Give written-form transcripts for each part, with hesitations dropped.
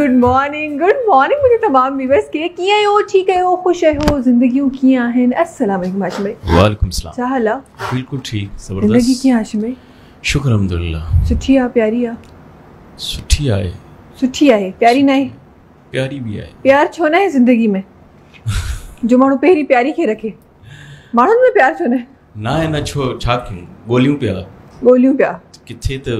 Good morning मुझे तमाम viewers के कीअं आहियो ठीक आहियो ख़ुशि आहियो ज़िंदगियूं कीअं आहिनि अस्सलाम वालेकुम हाशिम भाई। वालेकुम सलाम। छा हाल आहे? बिल्कुल ठीक ज़िंदगी ज़बरदस्त। कीअं हाशिम भाई? शुक्र अल्हम्दुलिल्लाह। सुठी आहे प्यारी आहे? सुठी आहे। सुठी आहे प्यारी न आहे? प्यारी भी आहे। प्यार छो न आहे ज़िंदगी में जो माण्हू पहिरीं प्यारी खे रखे, माण्हुनि में प्यार छो न आहे? ना आहे न छो छा कयूं ॻोल्हियूं पिया किथे त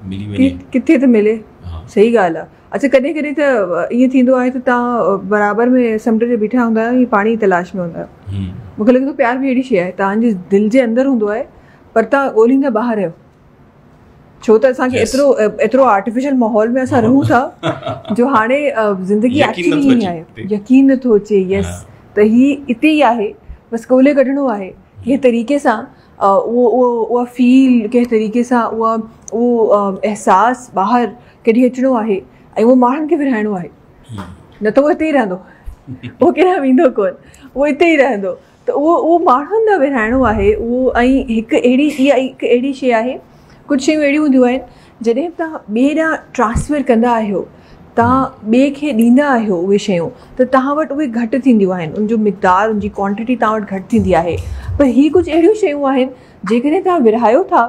मिली वञे किथे त मिले। हाँ। सही ॻाल्हि आहे। अच्छा कॾहिं कॾहिं त ईअं थींदो आहे त तव्हां बराबरि में समुंड जे बीठा हूंदा आहियो या पाणी तलाश में हूंदा आहियो। मूंखे लॻे थो प्यार बि अहिड़ी शइ आहे तव्हांजे दिलि जे अंदरि हूंदो आहे पर तव्हां ॻोल्हींदा ॿाहिरि आहियो, छो त असांखे एतिरो आर्टिफिशियल माहौल में असां रहूं था जो हाणे ज़िंदगी एक्चुअली ईअं आहे, यकीन नथो अचे। यस त ही हिते ई आहे, बसि ॻोल्हे कढणो आहे कंहिं तरीक़े सां उहा फील, कंहिं तरीक़े सां उहो एहसासु ॿाहिरि कढी अचिणो आहे ऐं उहो माण्हुनि खे विरहाइणो आहे। न त उहो हिते ई रहंदो, उहो केॾांहुं वेंदो कोन, उहो हिते ई रहंदो। त उहो माण्हुनि लाइ विरहाइणो आहे उहो। ऐं हिकु अहिड़ी शइ आहे, कुझु शयूं अहिड़ियूं हूंदियूं आहिनि जॾहिं तव्हां ॿिए ॾांहुं ट्रांसफर कंदा आहियो, तव्हां ॿिए खे ॾींदा आहियो उहे शयूं, त तव्हां वटि उहे घटि थींदियूं आहिनि, उनजो मिक़दार, उनजी क्वांटिटी तव्हां वटि घटि थींदी आहे। पर हीअ कुझु अहिड़ियूं शयूं आहिनि जेकॾहिं तव्हां विरहायो था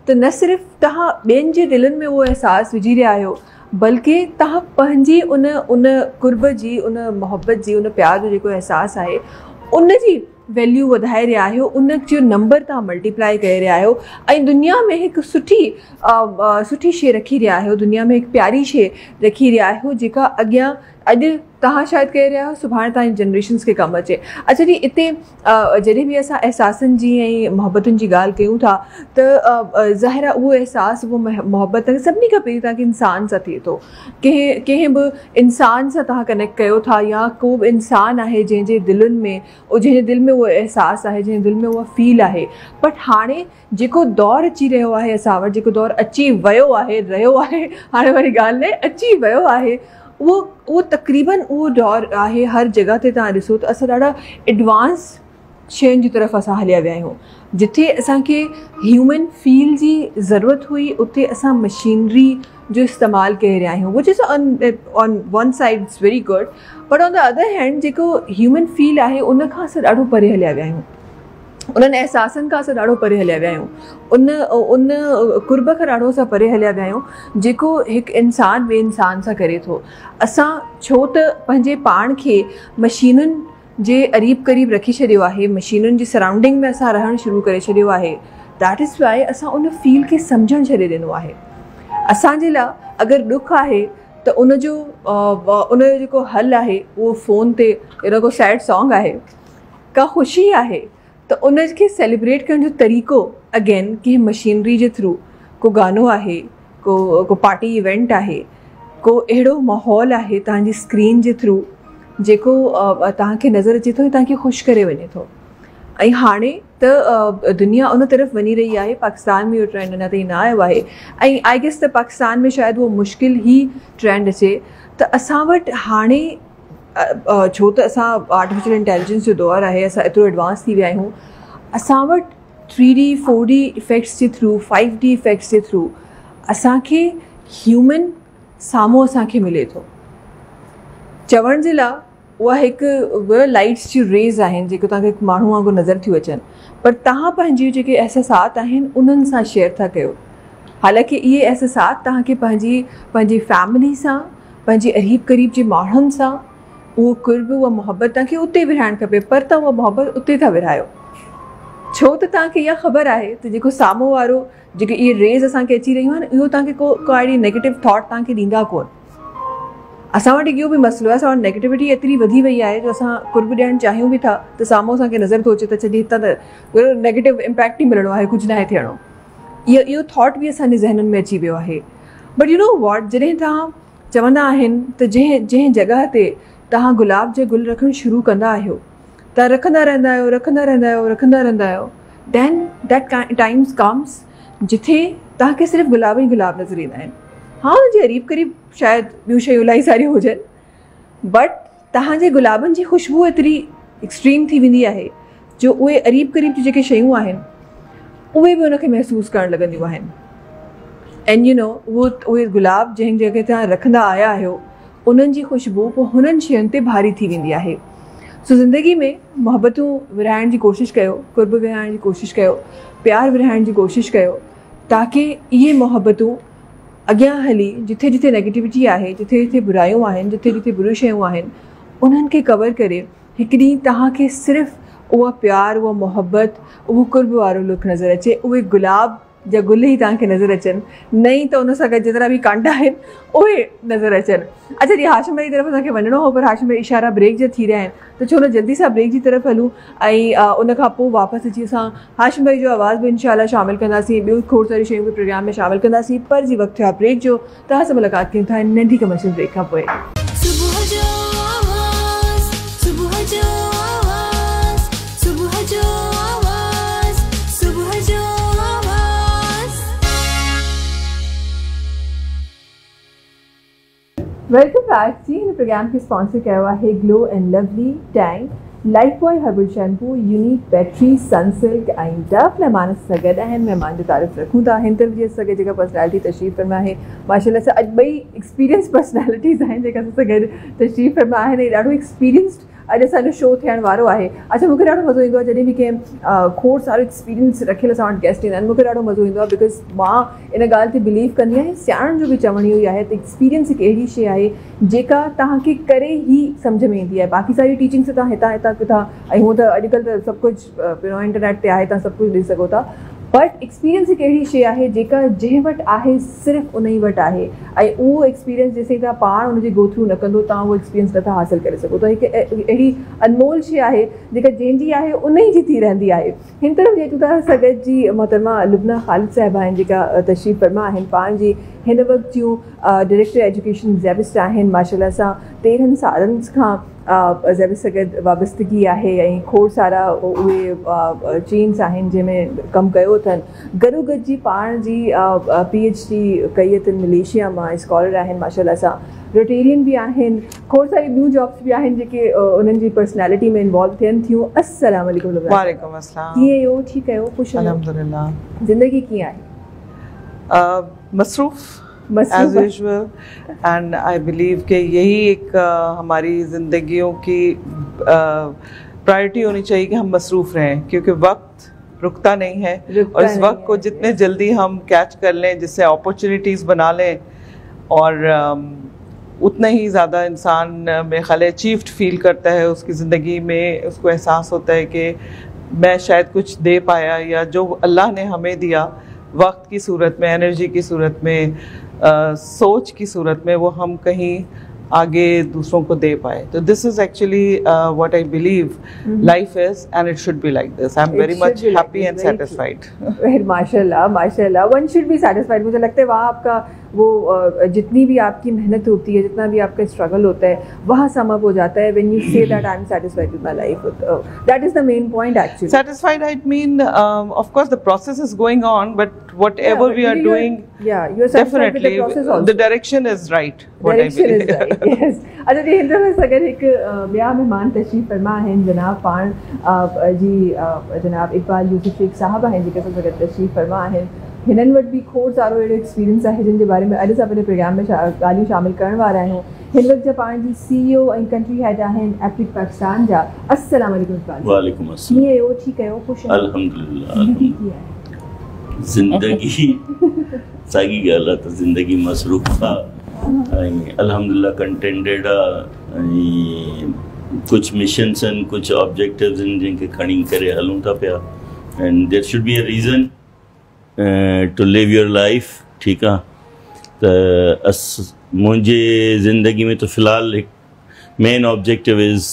त न सिर्फ़ु तव्हां ॿियनि जे दिलनि में उहो अहसासु विझी रहिया आहियो, बल्कि तव्हां पंहिंजी उन कुर्ब जी, उन मोहबत जी, उन प्यार जो जेको अहसासु आहे उन जी वैल्यू वधाए रहिया आहियो, उन जो नंबर तव्हां मल्टीप्लाई करे रहिया आहियो ऐं दुनिया में हिकु सुठी शइ रखी रहिया आहियो, दुनिया में हिकु प्यारी शइ रखी रहिया आहियो जेका अॻियां अॼु तव्हां शायदि करे रहिया आहियो, सुभाणे तव्हांजी जनरेशन्स खे कमु अचे। अच्छा जी, हिते जॾहिं बि असां एहसासनि जी ऐं मोहबतुनि जी ॻाल्हि कयूं था त ज़ाहिर आहे उहो अहसासु, उहो मोहबत सभिनी खां पहिरीं तव्हांखे इंसान सां थिए थो, कंहिं बि इंसान सां तव्हां कनेक्ट कयो था, या को बि इंसानु आहे जंहिंजे दिलनि में, जंहिंजे दिलि में उहो अहसासु आहे, जंहिंजे दिलि में उहा फील आहे। बट हाणे जेको दौरु अची रहियो आहे असां वटि, जेको दौरु अची वियो आहे, रहियो आहे हाणे वारी ॻाल्हि न, अची वियो आहे, उहो तक़रीबन उहो दौरु आहे। हर जॻह ते तव्हां ॾिसो त असां ॾाढा एडवांस शयुनि जी तरफ़ असां हलिया विया आहियूं। जिथे असांखे ह्यूमन फील जी ज़रूरत हुई उते असां मशीनरी जो इस्तेमालु करे रहिया आहियूं, which is on one side it's very good, but on the other hand जेको ह्यूमन फील आहे उन खां असां ॾाढो परे हलिया विया आहियूं, उन्हनि एहसासनि खां असां ॾाढो परे हलिया विया आहियूं, उन कुर्ब खां ॾाढो असां परे हलिया विया आहियूं जेको हिकु इंसानु ॿिए इंसान सां करे थो। असां छो त पंहिंजे पाण खे मशीनुनि जे अरीब क़रीब रखी छॾियो आहे, मशीनुनि जी सराउंडिंग में असां रहणु शुरू करे छॾियो आहे, दैट इज़ वाई असां उन फील खे सम्झणु छॾे ॾिनो आहे। असांजे लाइ अगरि ॾुखु आहे त उनजो जेको हल आहे उहो फ़ोन ते अहिड़ो को सैड सॉन्ग आहे, का ख़ुशी आहे त उनखे सेलिब्रेट करण जो तरीक़ो अगेन कंहिं मशीनरी जे थ्रू, को गानो आहे, को पार्टी इवेंट आहे, को अहिड़ो माहौल आहे तव्हांजी स्क्रीन जे थ्रू जेको तव्हांखे नज़र अचे थो, तव्हांखे ख़ुशि करे वञे थो। ऐं हाणे त दुनिया उन तरफ़ वञी रही आहे, पाकिस्तान में इहो ट्रेंड अञा ताईं न आयो आहे ऐं आई गेस त पाकिस्तान में शायदि उहो मुश्किल ई ट्रेंड अचे। त असां वटि हाणे छो त असां आर्टिफिशियल इंटेलिजेंस जो दौरु आहे, असां एतिरो एडवांस थी विया आहियूं, असां वटि 3D 4D इफेक्ट्स जे थ्रू, 5D इफेक्ट्स जे थ्रू असांखे ह्यूमन साम्हूं असांखे मिले थो। चवण जे लाइ उहा हिकु लाइट्स जी रेज़ आहिनि जेको तव्हांखे हिकु माण्हू वांगुरु नज़र थी अचनि, पर तव्हां पंहिंजी जेके एहसासात आहिनि उन्हनि सां शेयर था कयो। हालांकि इहे एहसासात तव्हांखे पंहिंजी फैमिली सां, पंहिंजे अरीब क़रीब जे माण्हुनि सां उहो कुर्ब, उहा मोहबत तव्हांखे उते विरहाइणु खपे, पर तव्हां उहा मोहबत उते था विरहायो, छो त तव्हांखे इहा ख़बर आहे त जेको साम्हूं वारो, जेके इहे रेज़ असांखे अची रहियूं आहिनि, इहो तव्हांखे को अहिड़ी नेगेटिव थॉट तव्हांखे ॾींदा कोन। असां वटि इहो बि मसइलो आहे, असां वटि नेगेटिविटी एतिरी वधी वई आहे जो असां कुर्ब ॾियणु चाहियूं बि था त साम्हूं असांखे नज़र थो अचे त छॾी हितां त नेगेटिव इम्पैक्ट ई मिलणो आहे, कुझु न आहे थियणो, इहो थॉट बि असांजे ज़हननि में अची वियो आहे। बट यू नो वॉट, जॾहिं तव्हां चवंदा आहिनि त जंहिं जॻह ते तव्हां गुलाब जा गुल रखणु शुरू कंदा आहियो, तव्हां रखंदा रहंदा आहियो, देन दैट टाइम्स कम्स जिथे तव्हांखे सिर्फ़ु गुलाब ई गुलाब नज़र ईंदा आहिनि। हाँ, हुनजे अरीब क़रीब शायदि ॿियूं शयूं इलाही सारियूं हुजनि, बट तव्हांजे गुलाबनि जी ख़ुशबू एतिरी एक्सट्रीम थी वेंदी आहे जो उहे अरीब क़रीब जी जेके शयूं आहिनि उहे बि उनखे महसूसु करणु लॻंदियूं आहिनि। एंड यू नो उहे गुलाब जंहिं जॻह ते तव्हां रखंदा आया आहियो उन्हनि जी ख़ुशबू पोइ हुननि शयुनि ते भारी थी वेंदी आहे। सो ज़िंदगी में मुहबतूं विरहाइण जी कोशिशि कयो, कुर्ब विरहाइण जी कोशिशि कयो, प्यार विरहाइण जी कोशिशि कयो, ताकी इहे मुहबतूं अॻियां हली जिथे जिथे नेगेटिविटी आहे, जिथे जिथे बुरायूं आहिनि, जिथे जिथे बुरियूं शयूं आहिनि, उन्हनि खे कवर करे हिकु ॾींहुं तव्हांखे सिर्फ़ु उहा प्यार, उहा मुहबत, उहो कुर्ब वारो लुक नज़र अचे, उहे गुलाब जा गुल ई तव्हांखे नज़र अचनि, नहीं त उन सां गॾु जेतिरा बि कांटा आहिनि उहे नज़र अचनि। अच्छा जी, हाशिम भाई जी तरफ़ असांखे वञिणो हो, पर हाशिम भाई इशारा ब्रेक जा थी रहिया आहिनि, त छो न जल्दी सां ब्रेक जी तरफ़ हलूं ऐं उन खां पोइ वापसि अची असां हाशिम भाई जो आवाज़ बि इंशाअल्लाह शामिल कंदासीं, ॿियूं खोड़ सारी शयूं बि प्रोग्राम में शामिल कंदासीं। पर जी वक़्तु आहे ब्रेक जो, तव्हां सां मुलाक़ात कयूं था नंढी कमर्शियल ब्रेक खां पोइ। वेलकम बैक जी। इन प्रोग्राम के स्पॉन्सर कयो आहे glow and lovely tank, life boy herbal shampoo, unique battery, Sunsilk ऐं डव महिमान सां गॾु आहिनि। महिमान जो तारीफ़ रखूं था हिन तरफ़ जी असां गॾु जेका पर्सनैलिटी तशरीफ़ फरमा आहे, माशाल्लाह सां अॼु ॿई एक्सपीरियंस पर्सनैलिटीज़ आहिनि जेका असां सां गॾु तशरीफ़ फरमा आहिनि ऐं ॾाढो एक्सपीरियंस्ड अॼु असांजो शो थियण वारो आहे। अच्छा, मूंखे ॾाढो मज़ो ईंदो आहे जॾहिं बि कंहिं खोड़ सारो एक्सपीरियंस रखियल असां वटि गेस्ट ईंदा आहिनि, मूंखे ॾाढो मज़ो ईंदो आहे, बिकॉज़ मां इन ॻाल्हि ते बिलीव कंदी आहियां, सियाणनि जो बि चवण इहो ई आहे त एक्सपीरियंस हिकु अहिड़ी शइ आहे जेका तव्हांखे करे ई सम्झ में ईंदी आहे। बाक़ी सारी टीचिंग से तव्हां हितां किथां, ऐं हूअं त अॼुकल्ह त सभु कुझु इंटरनेट ते आहे, तव्हां सभु कुझु ॾिसी सघो था, बट एक्सपीरियंस हिकु अहिड़ी शइ आहे जेका जंहिं वटि आहे सिर्फ़ु उन ई वटि आहे, ऐं उहो एक्सपीरियंस जेसिताईं तव्हां पाण उनजी गो थ्रू न कंदो तव्हां उहो एक्सपीरियंस नथा हासिलु करे सघो। त हिकु अहिड़ी अनमोल शइ आहे जेका जंहिंजी आहे उन ई जी थी रहंदी आहे। हिन तरफ़ जे तव्हां सां गॾु जी मोहतरमा लुबना ख़ालिद साहिबा आहिनि जेका तशरीफ़ फरमा आहिनि, पाण जी हिन वक़्तु जूं डायरेक्टर एजुकेशन ज़ेबिस्ट आहिनि। माशाल्लाह सां 13 सालनि खां ज़ेबिस्ट सां गॾु वाबस्तगी आहे ऐं खोड़ सारा उहे चेन्स आहिनि जंहिंमें कमु कयो अथनि। गॾोगॾु जी पाण जी PhD कई अथनि मलेशिया मां, स्कॉलर आहिनि माशाल्लाह सां, रोटेरियन बि आहिनि, खोड़ सारी ॿियूं जॉब्स बि आहिनि जेके उन्हनि जी पर्सनैलिटी में इन्वॉल्व थियनि थियूं। अस्सलाम वालेकुम। वालेकुम अस्सलाम। कीअं आहियो? ठीकु आहियो? ख़ुशि? अल्हम्दुलिल्लाह। ज़िंदगी कीअं आहे? मसरूफ़ as usual, and I believe कि यही एक हमारी ज़िंदगियों की प्रायोरिटी होनी चाहिए कि हम मसरूफ़ रहें, क्योंकि वक्त रुकता नहीं है और इस वक्त को जितने जल्दी हम कैच कर लें, जिससे अपॉर्चुनिटीज़ बना लें, और उतना ही ज़्यादा इंसान मेरे ख्याल अचीव्ड फील करता है उसकी ज़िंदगी में। उसको एहसास होता है कि मैं शायद कुछ दे पाया, या जो अल्लाह ने हमें दिया वक्त की सूरत में, एनर्जी की सूरत में, सोच की सूरत में, वो हम कहीं आगे दूसरों को दे पाए। तो this is actually what I believe life is, and it should be like this. I am very much happy and satisfied. माशाल्लाह माशाल्लाह, वन शुड बी सेटिस्फाइड। मुझे लगता है वहाँ आपका वो जितनी भी आपकी मेहनत होती है, जितना भी आपका स्ट्रगल होता है, वहाँ सम अप हो जाता है when you say that I am satisfied with my life. That is the main point actually. Satisfied, I mean, of course the process is going on, but whatever we are doing, you are satisfied with the process also. The direction is right. What I direction believe. is right. Yes. अच्छा जी, हिंदू में अगर एक ॿिया महिमान तशरीफ़ फरमा आहिनि, जनाब पाण जी जनाब इकबाल यूसुफ शेख साहब आहिनि जेके असां सां गॾु तशरीफ़ फरमा आहिनि। हिननि वटि बि खोड़ सारो अहिड़ो एक्सपीरियंस आहे जिन जे बारे में अॼु असां पंहिंजे प्रोग्राम में ॻाल्हियूं शामिल करण वारा आहियूं। हिन वक़्तु जा पाण जी CEO ऐं कंट्री हेड आहिनि एप्रिक पाकिस्तान जा। अस्सलाम वालेकुम इकबाल। वालेकुम अस्सलाम। कीअं आहियो? ठीकु आहियो? ख़ुशि आहियो? अल्हम्दुलिल्लाह। ज़िंदगी साॻी ॻाल्हि आहे त ज़िंदगी मसरूफ़ आहे ऐं अल्हम्दुलिल्लाह कंटेंटेड आहे, ऐं कुझु मिशन्स आहिनि, कुझु ऑब्जेक्टिव्स आहिनि जंहिंखे खणी करे हलूं था पिया, and there should be a reason to live your life. ठीकु आहे, त मुंहिंजे ज़िंदगी में त फ़िलहालु हिकु मेन ऑब्जेक्टिव इज़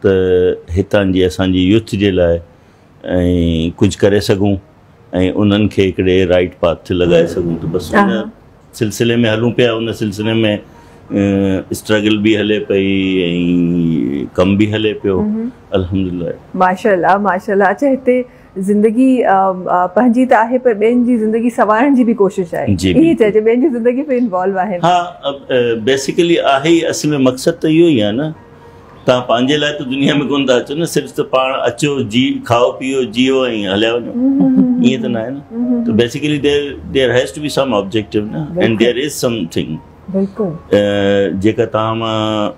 त हितां जी असांजी यूथ जे लाइ ऐं कुझु करे सघूं ऐं उन्हनि खे हिकिड़े राइट पाथ ते लॻाए सघूं। त बसि उन सिलसिले में हलूं पिया। उन सिलसिले में स्ट्रगल बि हले पई ऐं कम बि हले पियो, अल्हम्दुलिल्लाह। माशाल्लाह माशाल्लाह। अच्छा, हिते ज़िंदगी पंहिंजी त आहे, पर ॿियनि जी ज़िंदगी संवारण जी बि कोशिशि आहे, इहे चइजे ॿियनि जी ज़िंदगी में इन्वॉल्व आहिनि। हा, बेसिकली आहे ई, असल में मक़सदु त इहो ई आहे न। तव्हां पंहिंजे लाइ त दुनिया में कोन था अचो न, सिर्फ़ु त पाण अचो, खाओ पीओ जियो ऐं हलिया वञो, ईअं त न आहे न। त basically there has to be some objective न, एंड देयर इज़ समथिंग बिल्कुलु जेका तव्हां मां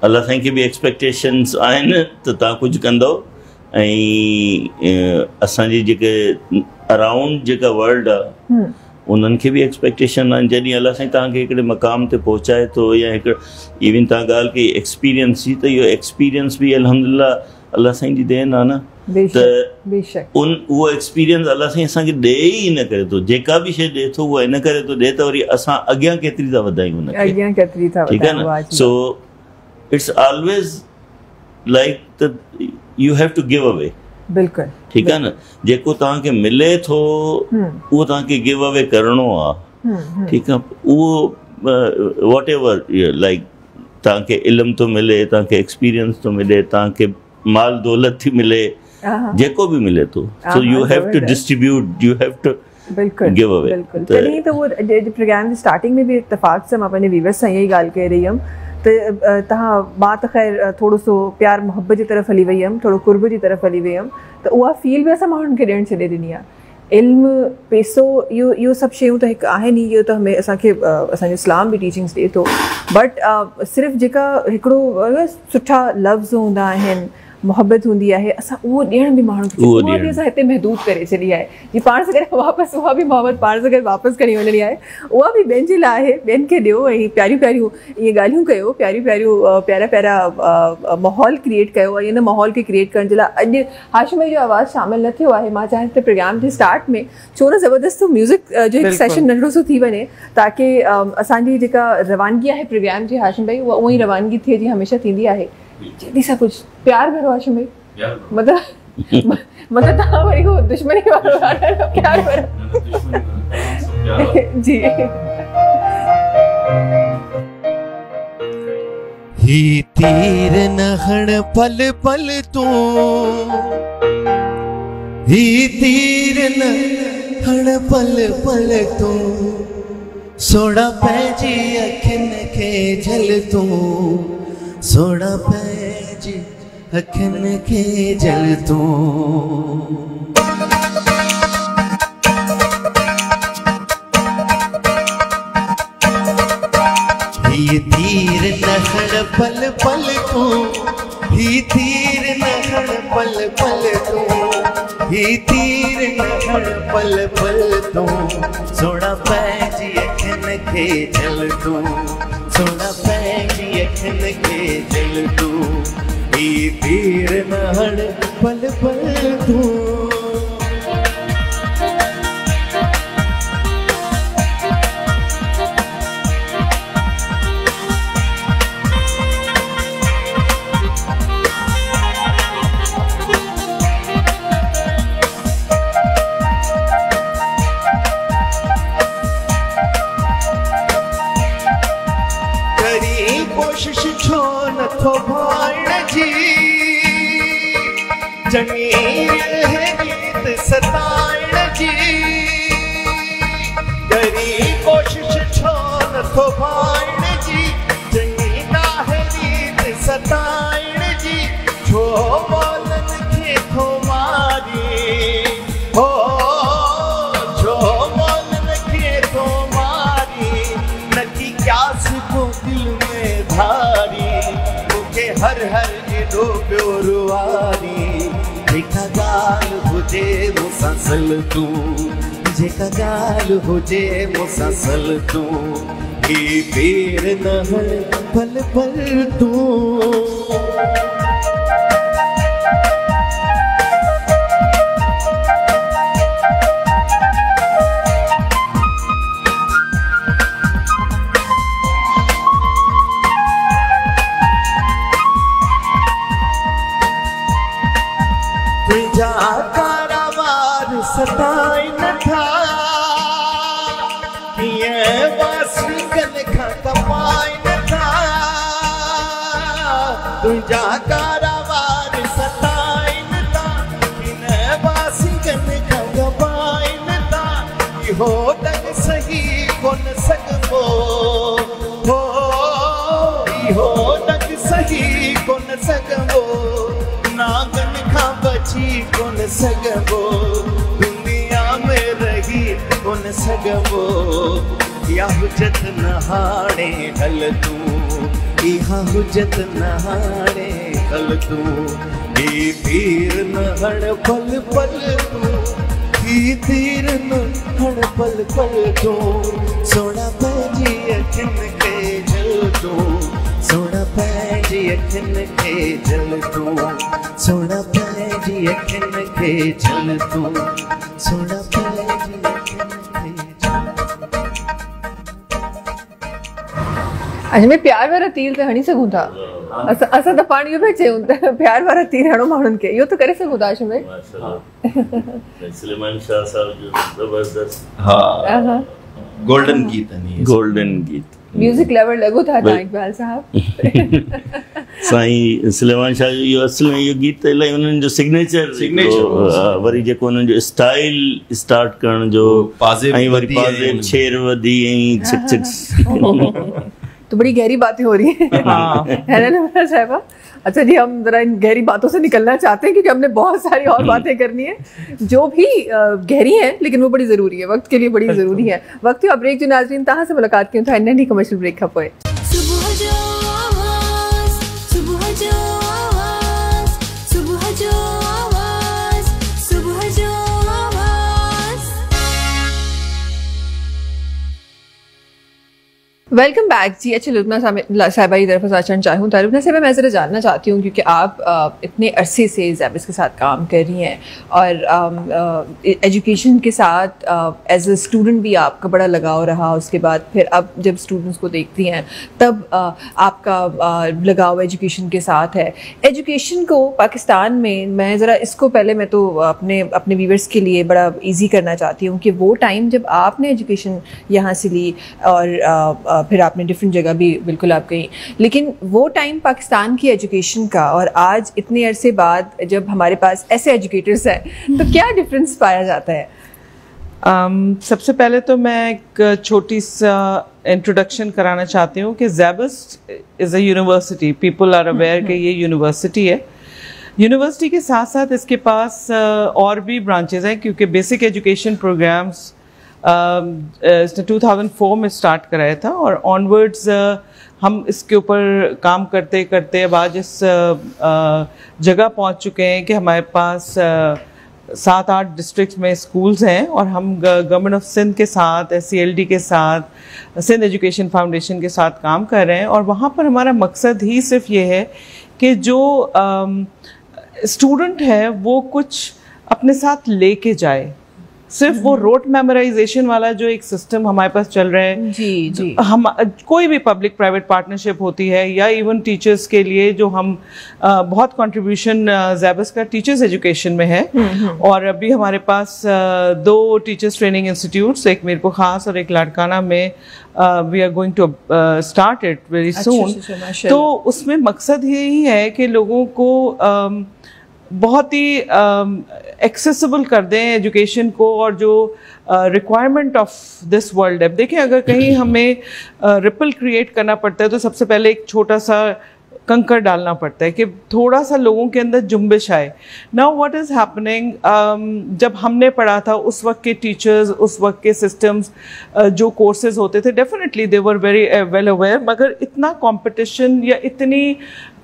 अलाह साईं खे बि एक्सपेक्टेशन्स आहिनि त तव्हां कुझु कंदो ऐं असांजी जेके अराउंड जेका वर्ल्ड आहे उन्हनि खे बि एक्सपेक्टेशन आहिनि जॾहिं अलाह साईं तव्हांखे हिकिड़े मक़ाम ते पहुचाए थो या हिकिड़ो इवन तव्हां ॻाल्हि कई एक्सपीरियंस जी त इहो एक्सपीरियंस बि अल्हम्दुलिल्लाह अलाह साईं जी देन आहे न त उहो एक्सपीरियंस अलाह साईं असांखे ॾे ई न करे थो जेका बि शइ ॾे थो उहा इन करे थो ॾे त वरी असां अॻियां केतिरी था वधायूं हुनखे ठीकु आहे न सो इट्स ऑलवेज लाइक त you have to give away बिल्कुलु ठीकु आहे न जेको तव्हांखे मिले थो उहो तव्हांखे गिव अवे करिणो आहे ठीकु आहे उहो वॉट एवर लाइक तव्हांखे इल्मु थो मिले तव्हांखे एक्सपीरियंस थो मिले तव्हांखे माल दौलत थी मिले जेको बि मिले थो so you have to distribute you have to give away बिल्कुलु तॾहिं त उहो प्रोग्राम जी स्टार्टिंग में बि इत्तेफ़ाक़ सां मां पंहिंजे व्यूअर्स सां इहा ई ॻाल्हि कही रही हुयमि त तव्हां मां त ख़ैर थोरो सो प्यार मुहबत जी तरफ़ हली वई हुयमि थोरो कुर्ब जी तरफ़ हली वई हुयमि त उहा फील बि असां माण्हुनि खे ॾियणु छॾे ॾिनी आहे इल्मु पैसो इहो सभु शयूं त हिकु आहिनि इहो त हमें असांखे असांजो इस्लाम बि टीचिंग्स ॾिए थो बट सिर्फ़ु जेका हिकिड़ो सुठा लफ़्ज़ हूंदा आहिनि मुहबत हूंदी आहे असां उहो ॾियण बि माण्हुनि खे उहा बि असां हिते महदूद करे छॾी आहे जी पाण सां गॾु वापसि उहा बि मुहबत पाण सां गॾु वापसि खणी वञणी आहे उहा बि ॿियनि जे लाइ आहे ॿियनि खे ॾियो ऐं प्यारियूं प्यारियूं इहे ॻाल्हियूं कयो प्यारियूं प्यारियूं प्यारा प्यारा माहौल क्रिएट कयो ऐं इन माहौल खे क्रिएट करण जे लाइ अॼु हाशिम भाई जो आवाज़ु शामिलु न थियो आहे मां चाहियां त प्रोग्राम जे स्टार्ट में छो न ज़बरदस्त म्यूज़िक जो हिकु सेशन नंढड़ो सो थी वञे ताकी असांजी जेका रवानगी आहे प्रोग्राम जी हाशिम भाई उहा उहा ई रवानगी थिए जीअं हमेशह थींदी आहे जल्दी सां कुझु प्यार भरो हाशिम भाई मतलब तव्हां वरी को दुश्मनी वारो प्यार भरो जी ही तीर न हण पल पल तू ही तीर न हण पल पल तू सोड़ा पैजी अखिन के जल तू सोड़ा पैजी अखिन के जल तू ही तीर नहड़ पल पल तू ही तीर नहड़ पल पल तू ही तीर नहड़ पल पल तू सोना पैजी अखिन के जल तू सोना पैजी अखिन के जल तू ही तीर नहड़ पल पल तू कोशिश छो न थो भाण जी चङी है गीत सताइण जी करी कोशिश छो न थो भाण जी चङी है गीत सताइण जी छो मौलनि खे थो मारी हो छो मौलनि खे थो मारी नकी क्यास को दिल में धारी मुझे हर हर एडो प्योरवारी जेका गाल हुजे मुसासल तू जेका गाल हुजे मुसासल तू ही पीर न पल पल तू कारावार सताई न था ये वासी गल खा कमाई न था तुझा कारावार सताई न था ये वासी गल खा कमाई न था यो तक सही कोन सकबो हो यो तक सही कोन सकबो नागन खा बची कोन सगबो दुनिया में रही कोन सगबो या हुज्जत नहाणे ढल तू, इहा हुज्जत नहाणे ढल तू, ही तीर नहण पल पल तू, ही तीर नहण पल पल तू, सोना पंहिंजी अखियुनि खे जल तू, सोना पंहिंजी अखियुनि खे जल तू, सोना पंहिंजी अखियुनि खे जल तू, सोना पंहिंजी अखियुनि खे जल। अच्छा में प्यार वारा तीर त हणी सघूं था, असां त पाण इहो पिया चयूं त प्यार वारा तीर हणो माण्हुनि खे, इहो त करे सघूं था आशू में। सलेमान शाह साहब जो जबरदस्त हाँ गोल्डन गीत है गोल्डन गीत म्यूजिक लेवल लॻो था तव्हां इकबाल साहब। साईं सलेमान शाह जो इहो असल में इहो गीत इलाही उन्हनि जो सिग्नेचर वरी जेको उन्हनि जो स्टाइल स्टार्ट करण जो ऐं वरी पाज़ेब छेर वधी ऐं छिक छिक तो बड़ी गहरी बातें हो रही है ना नम्रता साहिबा। अच्छा जी, हम जरा इन गहरी बातों से निकलना चाहते हैं क्योंकि हमने बहुत सारी और बातें करनी है जो भी गहरी हैं लेकिन वो बड़ी ज़रूरी है, वक्त के लिए बड़ी ज़रूरी है। वक्त का ब्रेक जो नाज़रीन तहां से मुलाकात क्यों था नंढी कमर्शियल ब्रेक खां पोइ। वेलकम बैक जी। अच्छा लुबना साहिबा की तरफ आचरण चाहूँ तो लुबना साहिबा मैं ज़रा जानना चाहती हूँ क्योंकि आप इतने अरसे से ज़ैबिस के साथ काम कर रही हैं और एजुकेशन के साथ एज अ स्टूडेंट भी आपका बड़ा लगाव रहा, उसके बाद फिर अब जब स्टूडेंट्स को देखती हैं तब आपका लगाव एजुकेशन के साथ है। एजुकेशन को पाकिस्तान में मैं ज़रा इसको पहले मैं तो अपने व्यूअर्स के लिए बड़ा ईजी करना चाहती हूँ कि वो टाइम जब आपने एजुकेशन यहाँ से ली और फिर आपने डिफरेंट जगह भी बिल्कुल आप गई, लेकिन वो टाइम पाकिस्तान की एजुकेशन का और आज इतने अरसे बाद जब हमारे पास ऐसे एजुकेटर्स हैं तो क्या डिफरेंस पाया जाता है? सबसे पहले तो मैं एक छोटी सा इंट्रोडक्शन कराना चाहती हूँ कि Zabist is a university. People are aware कि ये यूनिवर्सिटी है। यूनिवर्सिटी के साथ साथ इसके पास और भी ब्रांचेज हैं क्योंकि बेसिक एजुकेशन प्रोग्राम्स इसने 2004 में स्टार्ट कराया था और ऑनवर्ड्स हम इसके ऊपर काम करते करते अब आज इस जगह पहुंच चुके हैं कि हमारे पास 7-8 डिस्ट्रिक्ट्स में स्कूल्स हैं और हम गवर्नमेंट ऑफ सिंध के साथ SCLD के साथ सिंध एजुकेशन फाउंडेशन के साथ काम कर रहे हैं और वहाँ पर हमारा मकसद ही सिर्फ ये है कि जो स्टूडेंट है वो कुछ अपने साथ लेके जाए। सिर्फ वो रोट मेमोराइजेशन वाला जो एक सिस्टम हमारे पास चल रहा है जी हम कोई भी पब्लिक प्राइवेट पार्टनरशिप होती है या इवन टीचर्स के लिए जो हम बहुत कंट्रीब्यूशन ज़ैबिस का टीचर्स एजुकेशन में है और अभी हमारे पास 2 टीचर्स ट्रेनिंग इंस्टीट्यूट्स, एक मीरपुर खास और एक लाड़काना में we are going to start it very soon. तो उसमें मकसद यही है कि लोगों को बहुत ही एक्सेसिबल कर दें एजुकेशन को और जो रिक्वायरमेंट ऑफ दिस वर्ल्ड है। देखिए अगर कहीं हमें रिपल क्रिएट करना पड़ता है तो सबसे पहले एक छोटा सा कंकर डालना पड़ता है कि थोड़ा सा लोगों के अंदर जुम्बिश आए। नाउ व्हाट इज़ हैपनिंग, जब हमने पढ़ा था उस वक्त के टीचर्स, उस वक्त के सिस्टम्स, जो कोर्सेज होते थे definitely they were very well aware, मगर इतना कंपटीशन या इतनी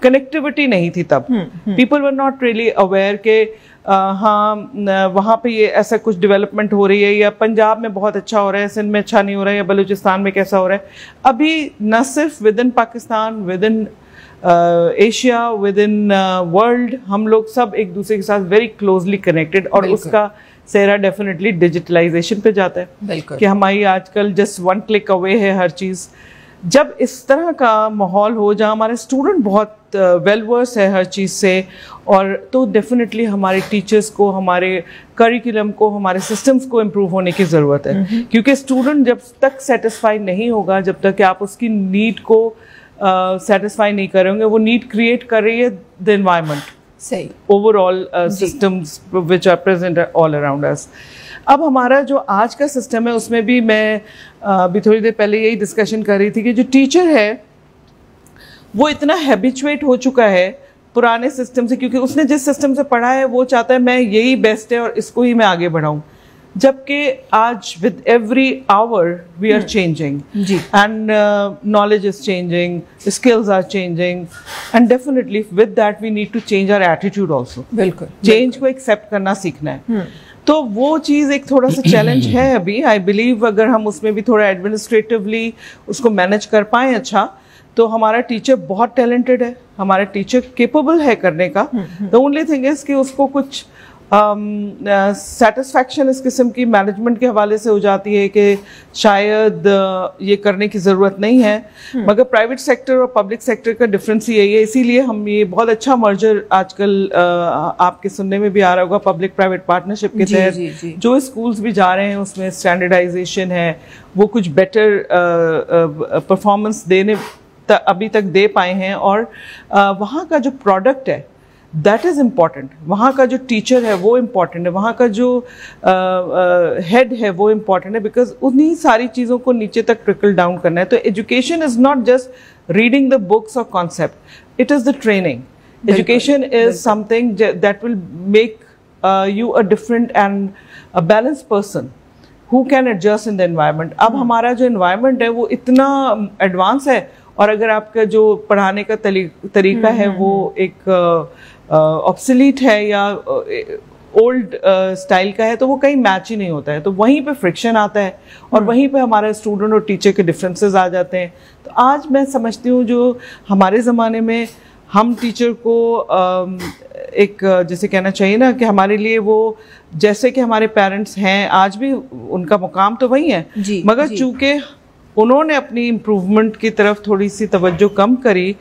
कनेक्टिविटी नहीं थी तब। People were not really aware के हाँ वहाँ पे ये ऐसा कुछ डेवलपमेंट हो रही है या पंजाब में बहुत अच्छा हो रहा है, सिंध में अच्छा नहीं हो रहा है या बलूचिस्तान में कैसा हो रहा है। अभी न सिर्फ with in Pakistan, with in Asia, with in world हम लोग सब एक दूसरे के साथ वेरी क्लोजली कनेक्टेड और उसका सेहरा डेफिनेटली डिजिटलाइजेशन पे जाता है कि हमारी आजकल जस्ट 1 क्लिक अवे है हर चीज़। जब इस तरह का माहौल हो जहाँ हमारे स्टूडेंट बहुत वेल वर्स है हर चीज़ से और तो डेफिनेटली हमारे टीचर्स को, हमारे करिकुलम को, हमारे सिस्टम्स को इम्प्रूव होने की ज़रूरत है क्योंकि स्टूडेंट जब तक सेटिस्फाइड नहीं होगा, जब तक कि आप उसकी नीड को सेटिस्फाई नहीं करेंगे, वो नीड क्रिएट कर रही है द एनवायरनमेंट, सही overall systems which are present all around us. अब हमारा जो आज का सिस्टम है उसमें भी मैं अभी थोड़ी देर पहले यही डिस्कशन कर रही थी कि जो टीचर है वो इतना हैबिचुएट हो चुका है पुराने सिस्टम से, क्योंकि उसने जिस सिस्टम से पढ़ा है वो चाहता है मैं यही बेस्ट है और इसको ही मैं आगे बढ़ाऊं। जबकि आज with every hour we are changing and knowledge is changing, skills are changing and definitely with that we need to change our attitude also. बिल्कुल, चेंज को एक्सेप्ट करना सीखना है। तो वो चीज़ एक थोड़ा सा चैलेंज है अभी। आई बिलीव अगर हम उसमें भी थोड़ा एडमिनिस्ट्रेटिवली उसको मैनेज कर पाएँ अच्छा, तो हमारा टीचर बहुत टैलेंटेड है, हमारा टीचर केपेबल है करने का। द ओनली थिंग इज कि उसको कुछ सेटिस्फैक्शन इस किस्म की मैनेजमेंट के हवाले से हो जाती है कि शायद ये करने की ज़रूरत नहीं है। मगर प्राइवेट सेक्टर और पब्लिक सेक्टर का डिफरेंस यही है, इसीलिए हम ये बहुत अच्छा मर्जर आजकल आपके सुनने में भी आ रहा होगा पब्लिक प्राइवेट पार्टनरशिप के तहत जो स्कूल्स भी जा रहे हैं उसमें स्टैंडर्डाइजेशन है, वो कुछ बेटर परफॉर्मेंस देने अभी तक दे पाए हैं। और वहाँ का जो प्रोडक्ट है दैट इज़ इम्पॉर्टेंट, वहाँ का जो टीचर है वो इम्पॉर्टेंट है, वहाँ का जो हेड है वो इम्पॉर्टेंट है, बिकॉज उन्हीं सारी चीज़ों को नीचे तक ट्रिकल डाउन करना है। तो education is not just reading the books और concept, it is the training. Education is something that will make you a different and a balanced person who can adjust in the environment। अब हमारा जो environment है वो इतना advance है, और अगर आपका जो पढ़ाने का तरीका है वो एक ऑब्सोलीट है या ओल्ड स्टाइल का है, तो वो कहीं मैच ही नहीं होता है। तो वहीं पे फ्रिक्शन आता है और वहीं पे हमारे स्टूडेंट और टीचर के डिफरेंसेस आ जाते हैं। तो आज मैं समझती हूँ जो हमारे ज़माने में हम टीचर को एक जैसे कहना चाहिए ना कि हमारे लिए वो जैसे कि हमारे पेरेंट्स हैं, आज भी उनका मुकाम तो वही है, मगर चूंकि उन्होंने अपनी इम्प्रूवमेंट की तरफ थोड़ी सी तवज्जो कम करी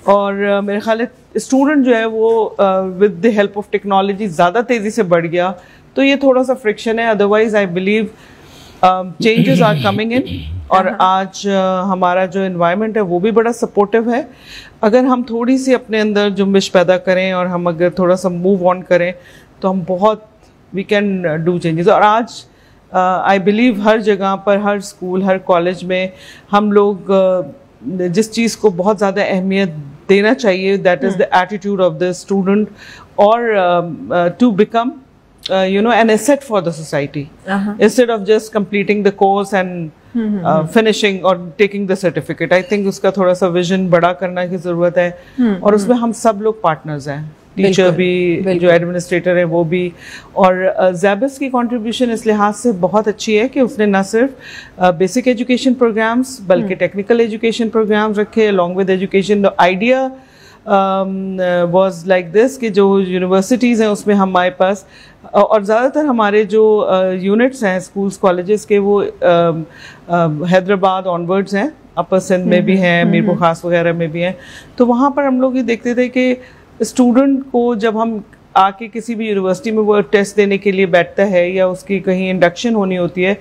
और मेरे ख्याल है स्टूडेंट जो है वो with the help of technology ज़्यादा तेज़ी से बढ़ गया, तो ये थोड़ा सा फ्रिक्शन है। Otherwise I believe changes are coming in, और आज हमारा जो एनवायरनमेंट है वो भी बड़ा सपोर्टिव है। अगर हम थोड़ी सी अपने अंदर जुम्बिश पैदा करें और हम अगर थोड़ा सा मूव ऑन करें तो हम बहुत वी कैन डू चेंजेस। और आज आई बिलीव हर जगह पर, हर स्कूल, हर कॉलेज में हम लोग जिस चीज़ को बहुत ज़्यादा अहमियत देना चाहिए that is the attitude of the student, और to become an asset for the society instead of just completing the course and finishing or taking the certificate। I think उसका थोड़ा सा विजन बड़ा करने की ज़रूरत है, और उसमें हम सब लोग पार्टनर्स हैं, टीचर भी, जो एडमिनिस्ट्रेटर है वो भी। और ज़ैबस की कंट्रीब्यूशन इस लिहाज से बहुत अच्छी है कि उसने न सिर्फ बेसिक एजुकेशन प्रोग्राम्स बल्कि टेक्निकल एजुकेशन प्रोग्राम्स रखे along with education. The idea was like this कि जो यूनिवर्सिटीज़ हैं उसमें हमारे पास, और ज़्यादातर हमारे जो यूनिट्स हैं स्कूल्स कॉलेजेस के वो हैदराबाद ऑनवर्ड्स हैं, अपर सिंध में भी हैं, मीरपुर खास वगैरह में भी हैं। तो वहाँ पर हम लोग ये देखते थे कि स्टूडेंट को जब हम आके किसी भी यूनिवर्सिटी में वो टेस्ट देने के लिए बैठता है या उसकी कहीं इंडक्शन होनी होती है,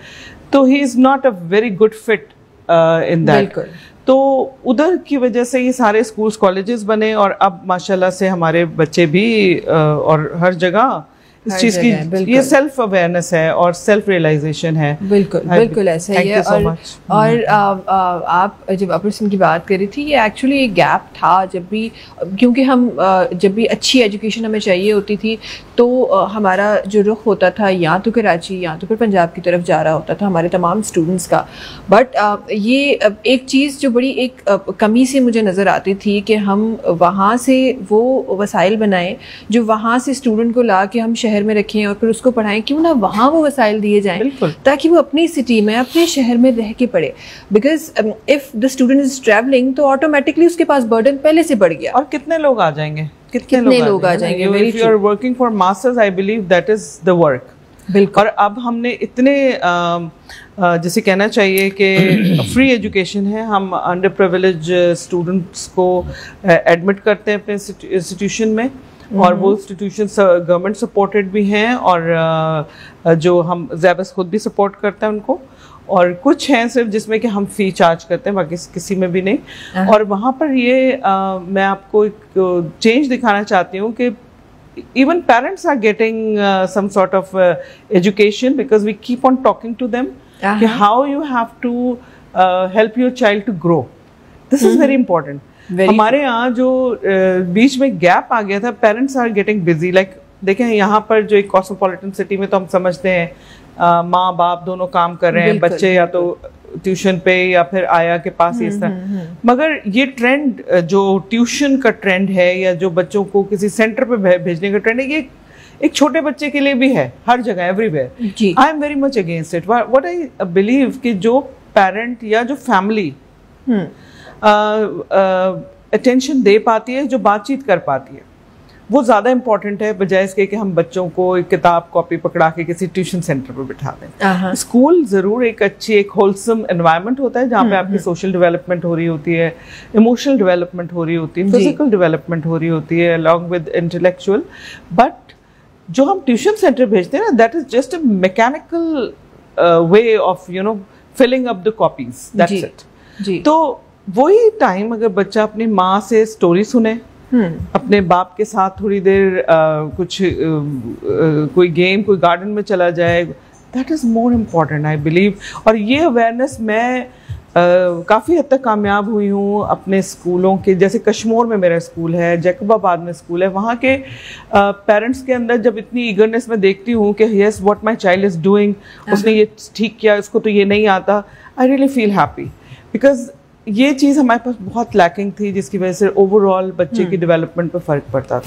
तो he is not a very good fit in that. तो उधर की वजह से ये सारे स्कूल्स कॉलेजेस बने, और अब माशाल्लाह से हमारे बच्चे भी और हर जगह इस चीज की ये सेल्फ अवेयरनेस है और सेल्फ रियलाइजेशन है। बिल्कुल बिल्कुल ऐसा ही है। और आप जब अपर सिंह की बात कर रही थी, ये एक्चुअली एक गैप था जब भी, क्योंकि हम जब भी अच्छी एजुकेशन हमें चाहिए होती थी तो हमारा जो रुख होता था या तो कराची या तो फिर पंजाब की तरफ जा रहा होता था हमारे तमाम स्टूडेंट्स का। बट ये एक चीज़ जो बड़ी एक कमी से मुझे नज़र आती थी कि हम वहाँ से वो वसाइल बनाएं जो वहाँ से स्टूडेंट को ला के हम शहर में रखें और फिर उसको पढ़ाएं, क्यों ना वहाँ वो वसाइल दिए जाएं ताकि वो अपनी सिटी में, अपने शहर में रह के पढ़े। Because if the student is travelling तो ऑटोमेटिकली उसके पास बर्डन पहले से बढ़ गया। और कितने लोग आ जाएंगे, कितने लोग आ जाएंगे। If you are working for masters, I believe that is the work। बिल्कुल। और अब हमने इतने जैसे कहना चाहिए कि फ्री एजुकेशन है, हम अंडर प्रिविलेज स्टूडेंट्स को एडमिट करते हैं अपने इंस्टीट्यूशन में, और वो इंस्टीट्यूशन गवर्नमेंट सपोर्टेड भी हैं, और जो हम ज़ैबस खुद भी सपोर्ट करता है उनको, और कुछ हैं सिर्फ जिसमें कि हम फ़ी चार्ज करते हैं, बाकी किसी में भी नहीं। और वहाँ पर ये मैं आपको एक चेंज दिखाना चाहती हूँ कि even parents are getting some sort of education because we keep on talking to them how you have to help your child to grow। This is very important। हमारे यहाँ जो बीच में गैप आ गया था, parents are getting busy. Like देखें यहाँ पर जो एक कॉस्मोपॉलिटन सिटी में तो हम समझते हैं माँ बाप दोनों काम कर रहे हैं, बच्चे या तो ट्यूशन पे या फिर आया के पास इस तरह। मगर ये ट्रेंड जो ट्यूशन का ट्रेंड है या जो बच्चों को किसी सेंटर पे भेजने का ट्रेंड है, ये एक छोटे बच्चे के लिए भी है हर जगह, everywhere. I am very much against it. What I believe कि जो पेरेंट या जो फैमिली अटेंशन दे पाती है, जो बातचीत कर पाती है, वो ज़्यादा इम्पोर्टेंट है बजाय इसके कि हम बच्चों को एक किताब कॉपी पकड़ा के किसी ट्यूशन सेंटर पर बिठा दें। स्कूल ज़रूर एक अच्छी, एक होलसम एनवायरनमेंट होता है जहाँ पे आपकी सोशल डेवलपमेंट हो रही होती है, इमोशनल डेवलपमेंट हो रही होती है, फिजिकल डेवलपमेंट हो रही होती है अलॉन्ग विद इंटेलेक्चुअल। बट जो हम ट्यूशन सेंटर भेजते हैं ना, that is just a mechanical way of filling up the copies, that's it. तो वही टाइम अगर बच्चा अपनी माँ से स्टोरी सुने, अपने बाप के साथ थोड़ी देर कोई गेम, कोई गार्डन में चला जाए, that is more important I believe. और ये अवेयरनेस मैं काफ़ी हद तक कामयाब हुई हूँ अपने स्कूलों के। जैसे कश्मीर में मेरा स्कूल है, जैकबाबाद में स्कूल है, वहाँ के पेरेंट्स के अंदर जब इतनी ईगरनेस मैं देखती हूँ कि yes what my child is doing, उसने ये ठीक किया, इसको तो ये नहीं आता, I really feel happy. Because ये चीज़ हमारे पास बहुत लैकिंग थी, जिसकी वजह से ओवरऑल बच्चे की डेवलपमेंट पर फर्क पड़ता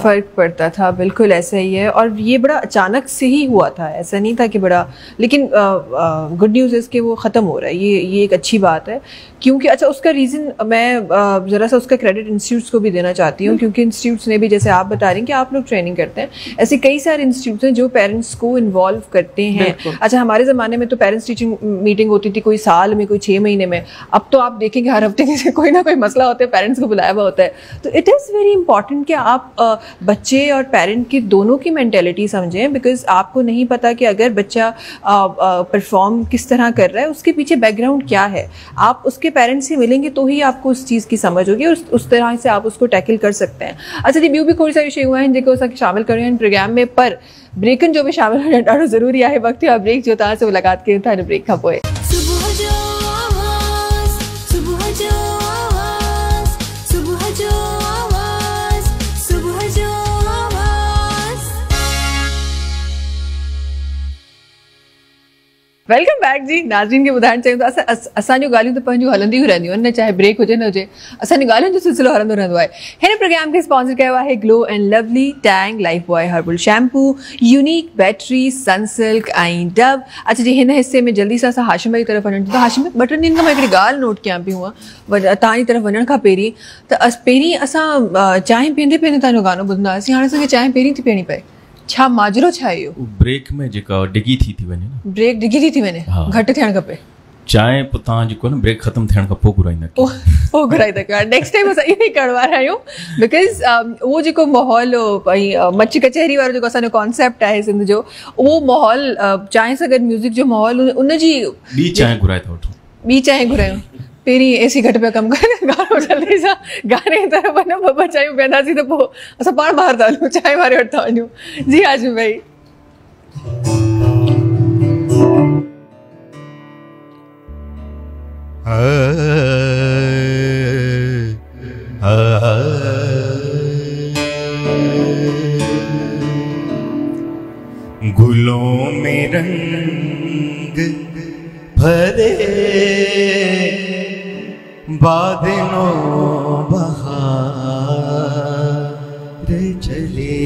था। बिल्कुल ऐसा ही है। और ये बड़ा अचानक से ही हुआ था, ऐसा नहीं था कि बड़ा, लेकिन गुड न्यूज़ है कि वो ख़त्म हो रहा है, ये एक अच्छी बात है। क्योंकि अच्छा, उसका रीज़न मैं ज़रा सा उसका क्रेडिट इंस्टीट्यूट्स को भी देना चाहती हूँ, क्योंकि इंस्टीट्यूट्स ने भी, जैसे आप बता रही हैं कि आप लोग ट्रेनिंग करते हैं, ऐसे कई सारे इंस्टीट्यूट्स हैं जो पेरेंट्स को इन्वॉल्व करते हैं। अच्छा, हमारे ज़माने में तो पेरेंट्स टीचिंग मीटिंग होती थी कोई साल में, कोई 6 महीने में। अब तो आप देखेंगे हर हफ्ते किसी कोई ना कोई मसला होता है, पेरेंट्स को बुलाया हुआ होता है। तो इट इज़ वेरी इंपॉर्टेंट कि आप बच्चे और पेरेंट की दोनों की मेंटेलिटी समझें, बिकॉज आपको नहीं पता कि अगर बच्चा परफॉर्म किस तरह कर रहा है, उसके पीछे बैकग्राउंड क्या है। आप उसके पेरेंट्स से मिलेंगे तो ही आपको उस चीज़ की समझ होगी और उस तरह से आप उसको टैकल कर सकते हैं। अच्छा जी, ॿियूं भी खोड़ सारी शयूं आहिनि जेको असांखे शामिल करणियूं आहिनि प्रोग्राम में, पर ब्रेकनि जो भी शामिल हुजणु ॾाढो ज़रूरी आहे। वक़्तु आहे ब्रेक जो, तव्हां सां मुलाक़ात कयूं था हिन ब्रेक खां पोइ। वेलकम बैक जी। नाज़रीन खे ॿुधाइणु चाहियूं था असांजूं ॻाल्हियूं त पंहिंजूं हलंदियूं रहंदियूं आहिनि न, चाहे ब्रेक हुजे न हुजे, असांजी ॻाल्हियुनि जो सिलसिलो हलंदो रहंदो आहे। हिन प्रोग्राम खे स्पॉन्सर कयो आहे glow and lovely, Tang, life boy herbal shampoo, unique battery, Sunsilk ऐं डव। अच्छा जी, हिन हिस्से में जल्दी सां असां हाशिम जी तरफ़ वञणु। त हाशिम, 2-3 ॾींहंनि खां मां हिकिड़ी ॻाल्हि नोट कयां पई हूअं तव्हांजी तरफ़ वञण खां पहिरीं, त पहिरीं असां चांहि पीअंदे पीअंदे तव्हांजो गानो ॿुधंदा हुआसीं, हाणे असांखे चांहि पहिरीं थी पीअणी पए। छा माजरो छा आहे इहो? ब्रेक में जेका डिगी थी वञे न, ब्रेक डिगी थी वञे, घटि थियणु खपे। चांहि पोइ तव्हां जेको आहे न ब्रेक ख़तमु थियण खां पोइ घुराईंदा, पोइ घुराईंदा कयो। नेक्स्ट टाइम असां इहो ई करण वारा आहियूं, बिकॉज़ उहो जेको माहौल ऐं मच्छी कचहरी वारो जेको असांजो कॉन्सेप्ट आहे सिंध जो, उहो माहौल चांहि सां गॾु म्यूज़िक जो माहौल, उनजी ॿी चांहि घुराए था वठूं, ॿी चांहि घुरायूं। पहिरीं एसी घटि पिया कमु करे, गानो जल्दी सां गाने जी तरफ़ वञो, 2 चांहियूं पीअंदासीं त पोइ असां पाण ॿाहिरि था हलूं, चांहि वारे वटि था वञूं। जी हाशिम भाई। गुलों में रंग भरे बादलों बहार चले,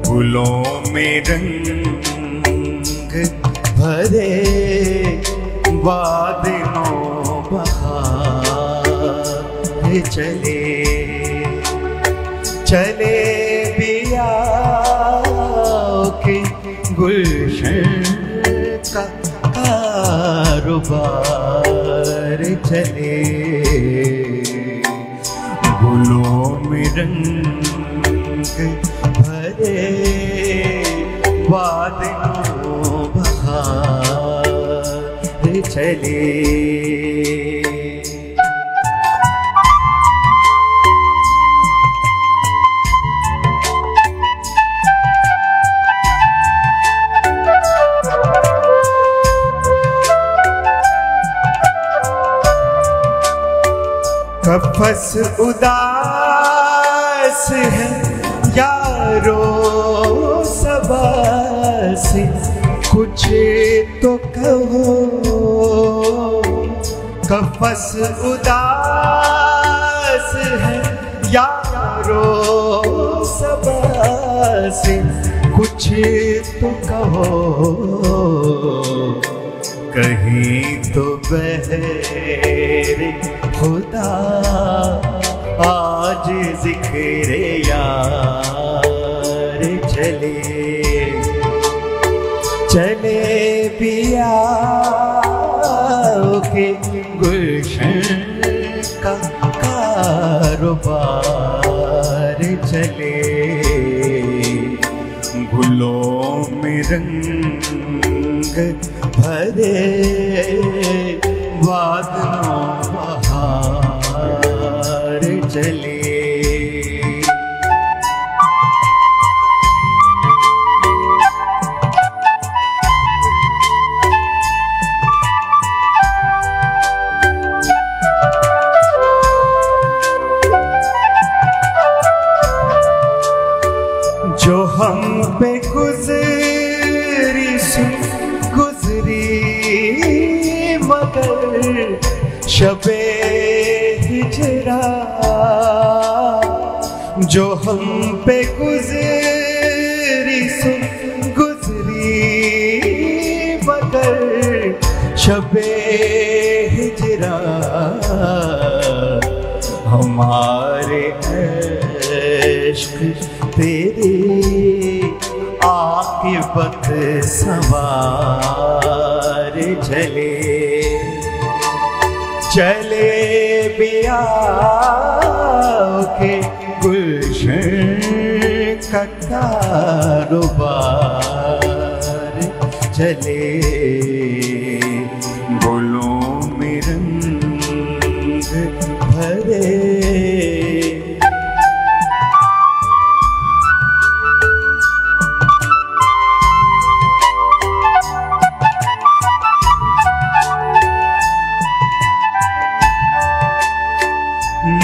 गुलों में रंग भरे बादलों बहार चले, चले बिया के गुलशन का कारोबार चले, गुलों में रंग भरे बादलों बहार चले। कपस उदास है यारो सबस, कुछ तो कहो। कपस उदास है यारो सबस, कुछ तो कहो। कहीं तो बहरे खुदा आज जिक्र यार चले, चले पिया के गुलशन का कारोबार चले। गुलों में रंग भरे बादलों बहार चले। जो हम पे गुजरी गुजरी मगर शबे हिजरा, जो हम पे गुजरी गुजरी मगर शबे हिजरा। हमारे इश्क तेरे आक़िबत सवार चले, चले बिया के गुलशन का कारोबार चले। गुलों में रंग भरे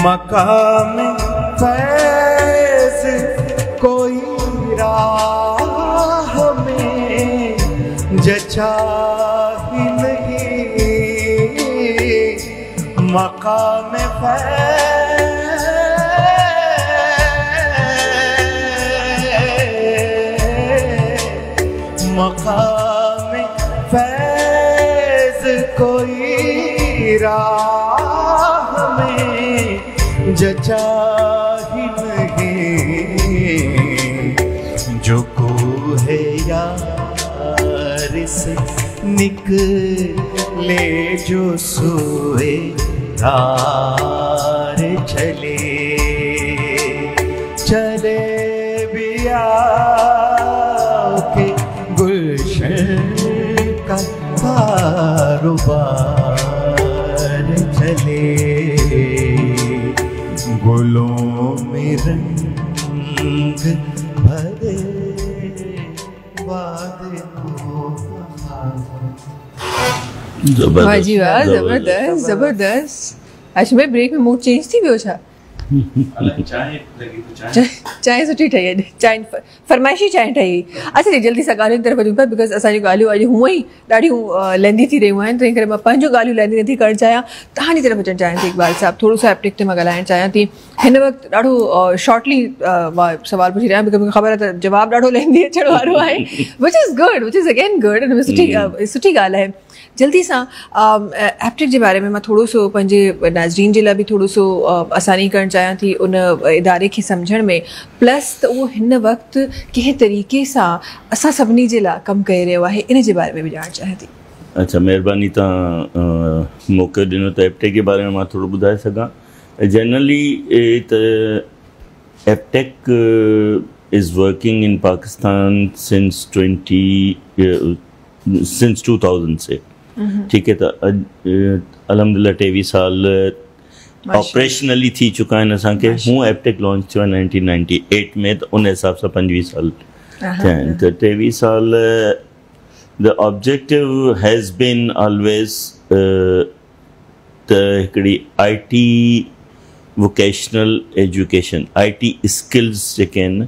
मकाम फैज़ कोई राह में जचा ही नहीं। मकाम फैज़, मकाम फैज़ कोई राह में जचा ही नहीं। जो को है यार से निकले जो सोए तार चले, चले बिया के गुलशन का कारोबार चले। गुलों में रंग भरे वाह जी वाह, जबरदस्त जबरदस्त। अच्छा मैं ब्रेक में मूड चेंज थी वियो छा? चांहि सुठी ठही अॼु, चांहि फरमाइशी चांहि ठही। अच्छा जल्दी सां ॻाल्हियुनि तरफ़ वधूं था बिकॉज़ असांजी ॻाल्हियूं अॼु हूअं ई ॾाढियूं लेंदी थी रहियूं आहिनि, तंहिं करे मां पंहिंजूं ॻाल्हियूं लेंदी नथी करणु चाहियां। तव्हांजी तरफ़ अचणु चाहियां थी इक़बाल साहब, थोरो सो एप्टिक ते मां ॻाल्हाइणु चाहियां थी। हिन वक़्तु ॾाढो शॉर्टली मां सुवाल पुछी रहियां बिकॉज़ मूंखे ख़बर आहे त जवाबु ॾाढो लेंदी अचण वारो आहे, which is good, which is again good, सुठी ॻाल्हि आहे। जल्दी सां एप्टिक जे बारे में मां थोरो सो पंहिंजे नाज़रीन जे लाइ बि थोरो सो आसानी करणु चाहियां थी उन इदारे खे सम्झण में, प्लस त उहो हिन वक़्तु कंहिं तरीक़े सां असां सभिनी जे लाइ कमु करे रहियो आहे, इन जे बारे में बि ॼाणणु चाहियां थी। अच्छा महिरबानी, तव्हां मौक़ो ॾिनो त एप्टेक जे बारे में मां थोरो ॿुधाए सघां। जनरली त Aptech is working in Pakistan since 2000 से, ठीक है। तो अलहमदिल्ला 23 साल ऑपरेशनली थी चुका आहिनि असांखे। हूँ एप्टेक लॉन्च थियो आहे 1998 में, तो उन हिसाब सां 25 साल थिया आहिनि। तो 23 साल the objective has been always त हिकिड़ी IT vocational education IT skills जेके आहिनि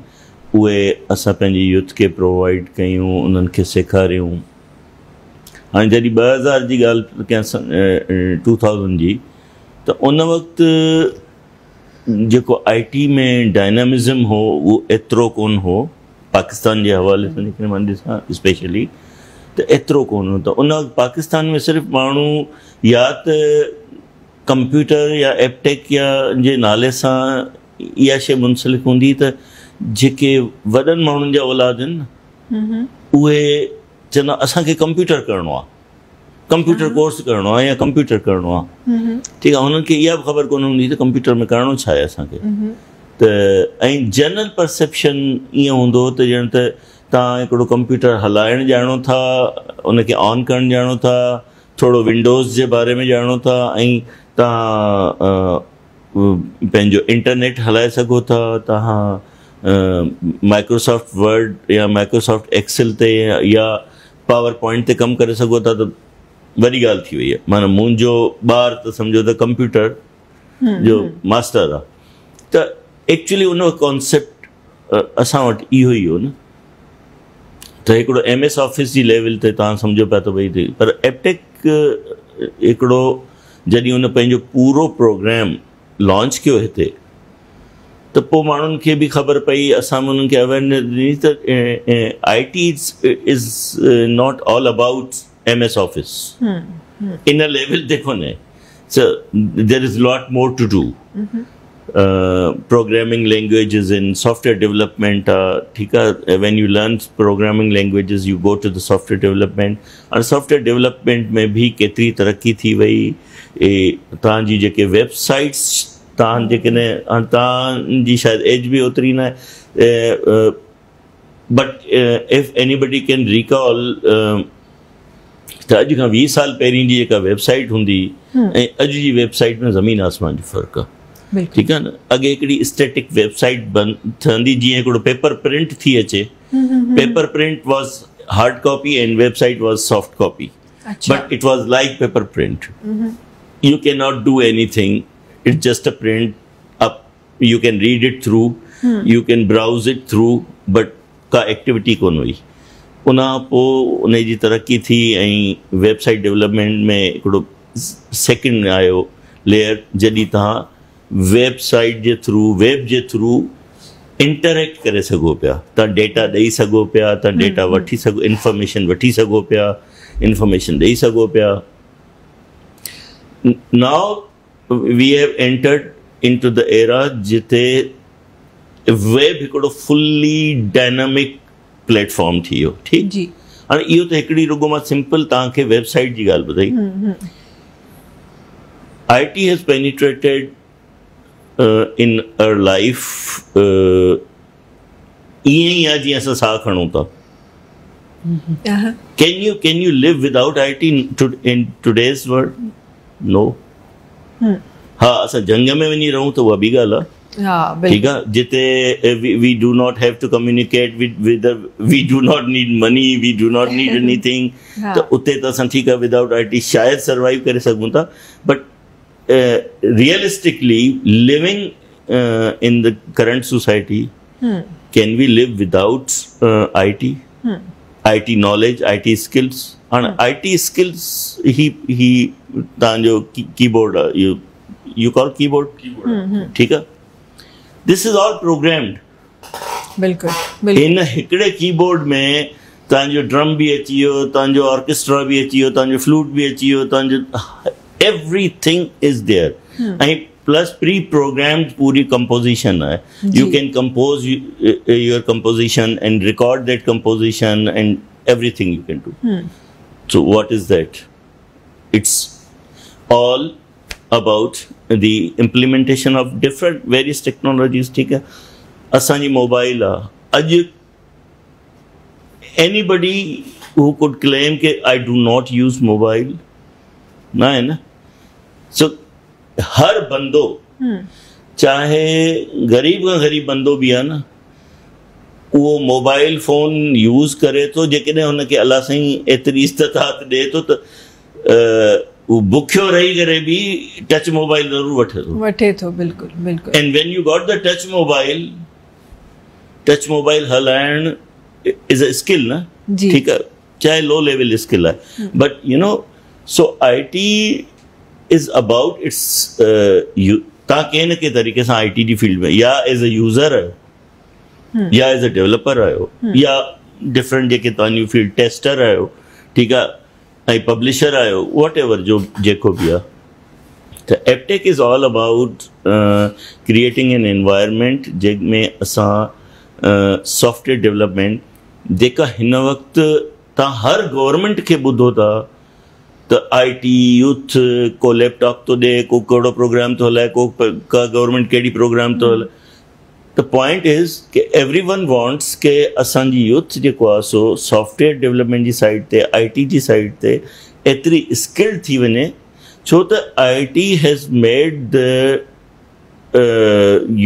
उहे असां पंहिंजे यूथ खे प्रोवाइड कयूं, उन्हनि खे सेखारियूं। हाणे जॾहिं 2000 जी ॻाल्हि कयां 2000 जी, त उन वक़्तु जेको IT में डायनामिज़म हो उहो एतिरो कोन हो पाकिस्तान जे हवाले सां जेकॾहिं मां ॾिसां स्पेशली, त एतिरो कोन हो। त उन वक़्तु पाकिस्तान में सिर्फ़ु माण्हू या त कंप्यूटर या एपटेक या जे नाले सां इहा शइ मुंसलिक हूंदी, त जेके वॾनि माण्हुनि जा औलाद आहिनि न उहे चवंदा असांखे कंप्यूटर करिणो आहे, कंप्यूटर कोर्स करिणो आहे या कंप्यूटर करिणो आहे। ठीकु आहे, हुननि खे इहा बि ख़बर कोन हूंदी त कंप्यूटर में करिणो छा आहे असांखे। त ऐं जनरल परसेप्शन ईअं हूंदो त ॼण त तव्हां हिकिड़ो कंप्यूटर हलाइणु ॼाणो था, उनखे ऑन करणु ॼाणो था, थोरो विंडोज़ जे बारे में ॼाणो था, ऐं तव्हां पंहिंजो इंटरनेट हलाए सघो था, तव्हां माइक्रोसॉफ्ट वर्ड या माइक्रोसॉफ्ट एक्सेल ते या पावर पॉइंट ते कमु करे सघो था, त वॾी ॻाल्हि थी वई आहे। माना मुंहिंजो ॿारु त सम्झो त कंप्यूटर जो मास्टर आहे। त एक्चुअली उन कॉन्सेप्ट असां वटि इहो ई हो न, त हिकिड़ो MS ऑफिस जी लेवल ते तव्हां सम्झो पिया त भई, पर एपटेक हिकिड़ो जॾहिं उन पंहिंजो पूरो प्रोग्राम लॉन्च कयो हिते, त पोइ माण्हुनि खे बि ख़बर पई, असां बि उन्हनि खे अवेयरनेस ॾिनी त IT is not all about MS office, इन लेवल ते कोन्हे। So there is lot more to do. Programming languages in software development आहे, ठीकु आहे। When you learn programming languages you go to the software development. और software development में भी केतिरी तरक़ी थी वई। तव्हांजी जेके वेबसाइट्स तव्हां जेकॾहिं तव्हांजी शायदि एज बि ओतिरी न आहे, but if anybody can recall त अॼु खां 20 साल पहिरीं जी जेका वेबसाइट हूंदी ऐं अॼु जी वेबसाइट में ज़मीन आसमान जो फ़र्क़ु आहे। ठीकु आहे न। अॻे हिकिड़ी स्टैटिक वेबसाइट बंदि ठहंदी, जीअं हिकिड़ो पेपर प्रिंट थी अचे। Paper print was hard copy and website was soft copy, but it was like paper print. You can not do anything, it's just a print up, you can read it through, you can browse it through, but का activity कोन हुई। उनखां पोइ उन जी तरक़ी थी ऐं website development में हिकिड़ो second आयो लेयर, जॾहिं तव्हां वेबसाइट जे थ्रू, वेब जे थ्रू इंटरेक्ट करे सघो पिया, तव्हां डेटा ॾेई सघो पिया, तव्हां डेटा वठी सघो, इंफॉर्मेशन वठी सघो पिया, इंफॉर्मेशन ॾेई सघो पिया। Now we have entered into the era जिते वेब हिकिड़ो फुल्ली डायनामिक प्लेटफॉर्म थी वियो। ठीकु जी। हाणे इहो त हिकिड़ी रुगो मां सिंपल तव्हांखे वेबसाइट जी ॻाल्हि ॿुधाई। IT has penetrated in our life ईअं ई आहे जीअं असां साह खणूं था। Can you live without IT in today's world? No. हा, असां जंग में वञी रहूं त उहा ॿी ॻाल्हि आहे। ठीकु आहे। जिते we do not have to communicate with we do not need money, we do not need anything, त उते त असां ठीकु आहे विदाउट IT शायदि सर्वाइव करे सघूं था। But realistically living in the current society, can we live without IT knowledge, IT skills? हाणे IT स्किल्स ही तव्हांजो कीबोर्ड आहे, you call keyboard? ठीकु आहे। This is all programmed. बिल्कुलु। इन हिकिड़े कीबोर्ड में तव्हांजो ड्रम बि अची वियो, तव्हांजो ऑर्केस्ट्रा बि अची वियो, तव्हांजो फ्लूट बि अची वियो, तव्हांजो एवरीथिंग इज देयर। ऐं प्लस प्री प्रोग्राम्ड पूरी कंपोजिशन आहे। You can compose your composition and record that composition and everything you can do. So what is that? It's all about the implementation of different various technologies। ठीक है। असांजी mobile आहे अॼु, anybody who could claim कि I do not use mobile न है ना। सो हर बंदो, चाहे गरीब खां गरीब बंदो बि आहे न, उहो मोबाइल फोन यूज़ करे थो। जेकॾहिं हुनखे अलाह साईं एतिरी इस्तिताअत ॾिए थो त बुखियो रही करे भी टच मोबाइल ज़रूर वठे थो बिल्कुल बिल्कुल and when you got the touch mobile हलाइण इज अ स्किल न ठीक है चाहे लो लेवल स्किल है but you no so IT is about it's तव्हां कंहिं न कंहिं तरीक़े सां IT जी फील्ड में या एज अ यूज़र आहियो या एज अ डेवलपर आहियो या डिफरेंट जेके तव्हांजी फील्ड टेस्टर आहियो ठीकु आहे ऐं पब्लिशर आहियो वॉट एवर जो जेको बि आहे त Aptech is all about creating an environment जंहिंमें असां सॉफ्टवेयर डेवलपमेंट जेका हिन वक़्तु तव्हां हर गवर्नमेंट खे ॿुधो था त IT यूथ को लैपटॉप थो ॾिए को कहिड़ो प्रोग्राम थो हलाए को का गवर्नमेंट कहिड़ी प्रोग्राम थो हलाए द पॉइंट इज़ के एवरीवन वॉन्ट्स के असांजी यूथ जेको आहे सो सॉफ्टवेयर डेवलपमेंट जी साइड ते IT जी साइड ते एतिरी स्किल्ड थी वञे छो त IT has made the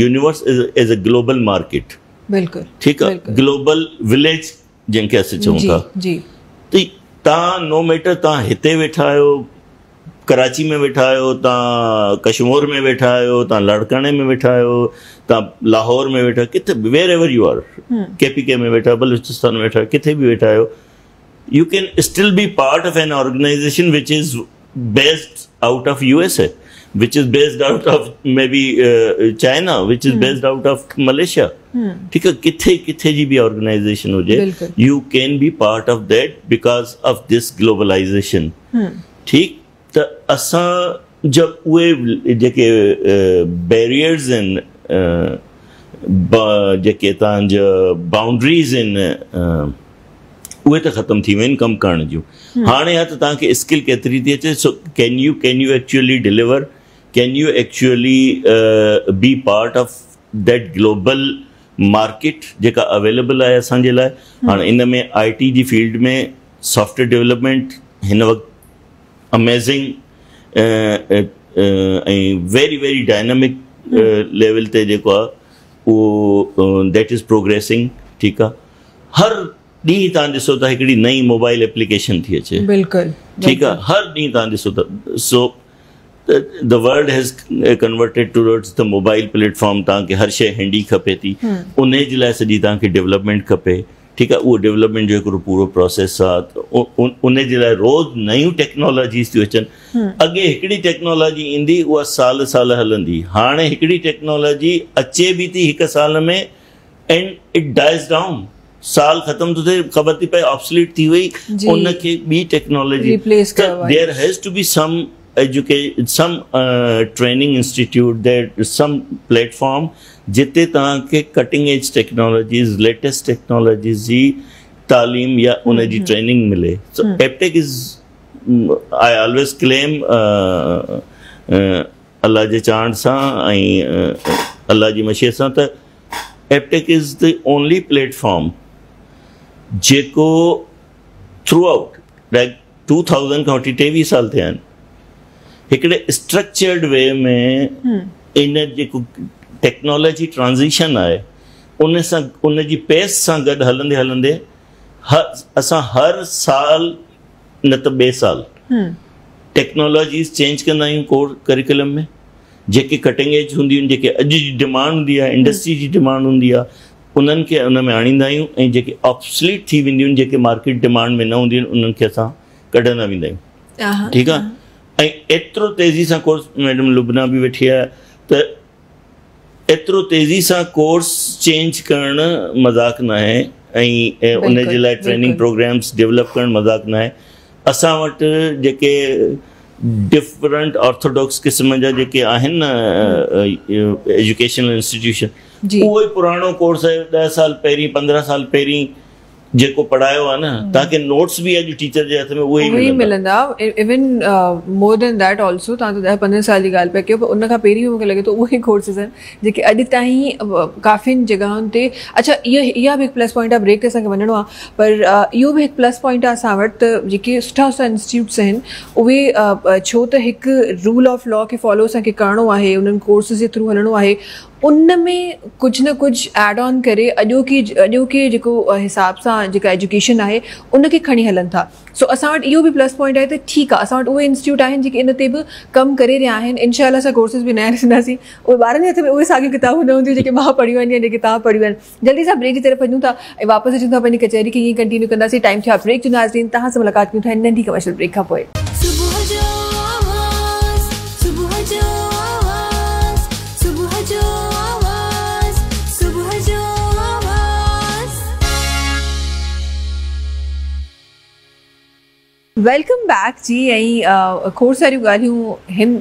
universe as a global market बिल्कुल ठीकु आहे ग्लोबल विलेज जंहिंखे असां चऊं था त तव्हां नो मैटर तव्हां हिते वेठा आहियो कराची में वेठा आहियो तव्हां कश्मीर में वेठा आहियो तव्हां लड़काणे में वेठा आहियो तव्हां लाहौर में वेठा किथे wherever you are KPK में वेठा बलूचिस्तान में वेठा किथे भी वेठा आहियो you can still be part of an organisation which is based out of USA which is based out of maybe China which is based out of Malaysia ठीक है किथे जी भी ऑर्गेनाइजेशन हुजे you can be part of that because of this globalization ठीक त असां जब उहे जेके बैरियर्स आहिनि जेके तव्हांजा बाउंड्रीज़ आहिनि उहे त ख़तम थी वियूं आहिनि कमु करण जूं हाणे आहे त तव्हांखे स्किल केतिरी थी अचे so can you actually deliver can you actually be part of that global market जेका अवेलेबल आहे असांजे लाइ हाणे इन में IT जी फील्ड में सॉफ्टवेयर डेवलपमेंट हिन वक़्तु अमेज़िंग ऐं वेरी वेरी डायनामिक लेवल ते जेको आहे उहो दैट इज़ प्रोग्रेसिंग ठीकु आहे हर ॾींहुं तव्हां ॾिसो था हिकिड़ी नई मोबाइल एप्लीकेशन थी अचे बिल्कुल ठीकु आहे हर ॾींहुं तव्हां ॾिसो था so the world has converted towards the mobile platform तव्हांखे हर शइ हैंडी खपे थी उन जे लाइ सॼी तव्हांखे डेवलपमेंट खपे ठीकु आहे उहो डेवलपमेंट जो हिकिड़ो पूरो प्रोसेस आहे त उन जे लाइ रोज़ नयूं टेक्नोलॉजीज़ थियूं अचनि अॻे हिकिड़ी टेक्नोलॉजी ईंदी उहा साल साल हलंदी हाणे हिकिड़ी टेक्नोलॉजी अचे बि थी हिकु साल में एंड इट डाइज़ डाउन साल ख़तम थो थिए ख़बर थी पए ऑब्सोलीट थी वई उनखे ॿी technology there has to be some some training institute that some platform जिते तव्हांखे cutting edge technologies latest technologies जी तालीम या उन जी ट्रेनिंग मिले so Aptech is I always claim अल्लाह जे चाहण सां ऐं अल्लाह जी मशीअ सां त Aptech is the only platform जेको थ्रू आउट लाइक 2000 खां वठी 23 साल थिया आहिनि हिकिड़े स्ट्रक्चर्ड वे में इन जेको टेक्नोलॉजी ट्रांज़िशन आहे उन सां उन जी पेस सां गॾु हलंदे हलंदे असां हर साल न त ॿिए साल टेक्नोलॉजीज़ चेंज कंदा आहियूं कोर करिकुलम में जेके कटिंग एज हूंदियूं आहिनि जेके अॼु जी डिमांड हूंदी आहे इंडस्ट्री जी डिमांड हूंदी आहे उन्हनि खे उन में आणींदा आहियूं ऐं जेके ऑब्सलीट थी वेंदियूं आहिनि जेके मार्केट डिमांड में न हूंदियूं आहिनि उन्हनि खे असां कढंदा वेंदा आहियूं ठीकु आहे ऐं एतिरो तेज़ी सां कोर्स मैडम लुबना बि वेठी आहे त एतिरो तेज़ी सां कोर्स चेंज करणु मज़ाक न आहे ऐं उन जे लाइ ट्रेनिंग प्रोग्राम्स डेवलप करणु मज़ाक न आहे असां वटि जेके डिफरेंट ऑर्थोडॉक्स क़िस्म जा जेके आहिनि न एजुकेशनल इंस्टीट्यूशन उहो ई पुराणो कोर्स आहे 10 साल पहिरीं 15 साल पहिरीं जेको पढ़ायो आहे न तव्हांखे नोट्स बि अॼु टीचर जे हथ में उहे ई मिलंदा even more than that also तव्हां त 10-15 साल जी ॻाल्हि पिया कयो पर उन खां पहिरीं मूंखे लॻे थो उहे कोर्सिस आहिनि जेके अॼु ताईं काफ़ियुनि जॻहियुनि ते अच्छा इहा बि हिकु प्लस पॉइंट आहे ब्रेक ते असांखे वञिणो आहे पर इहो बि हिकु प्लस पॉइंट आहे असां वटि त जेके सुठा सुठा इंस्टीट्यूट्स आहिनि उहे छो त हिकु रूल ऑफ लॉ खे फॉलो असांखे करिणो आहे उन्हनि कोर्सिस जे थ्रू हलणो आहे उन में कुझु न कुझु एड ऑन करे अॼोके जेको हिसाब सां सां जेका एजुकेशन आहे उनखे खणी हलनि था। सो असां वटि इहो बि प्लस पॉइंट आहे त ठीकु आहे, असां वटि उहे इंस्टीट्यूट आहिनि जेके इन ते बि कमु करे रहिया आहिनि। इनशाला असां कोर्सिस बि नया ॾिसंदासीं, उहे ॿारनि जे हथ में उहे साॻियूं किताबूं न हूंदियूं जेके मां पढ़ियूं आहिनि या जेके तव्हां पढ़ियूं आहिनि। जल्दी सां ब्रेक जी तरफ़ वञूं था ऐं वापसि अचूं था पंहिंजी कचहरी खे ईअं कंटिन्यू कंदासीं। टाइम थियो आहे ब्रेक जो। नाज़रीन, तव्हां सां मुलाक़ात कयूं था नंढी कमर्शियल ब्रेक खां पोइ। वेलकम बैक जी। ऐं खोड़ सारियूं ॻाल्हियूं हिन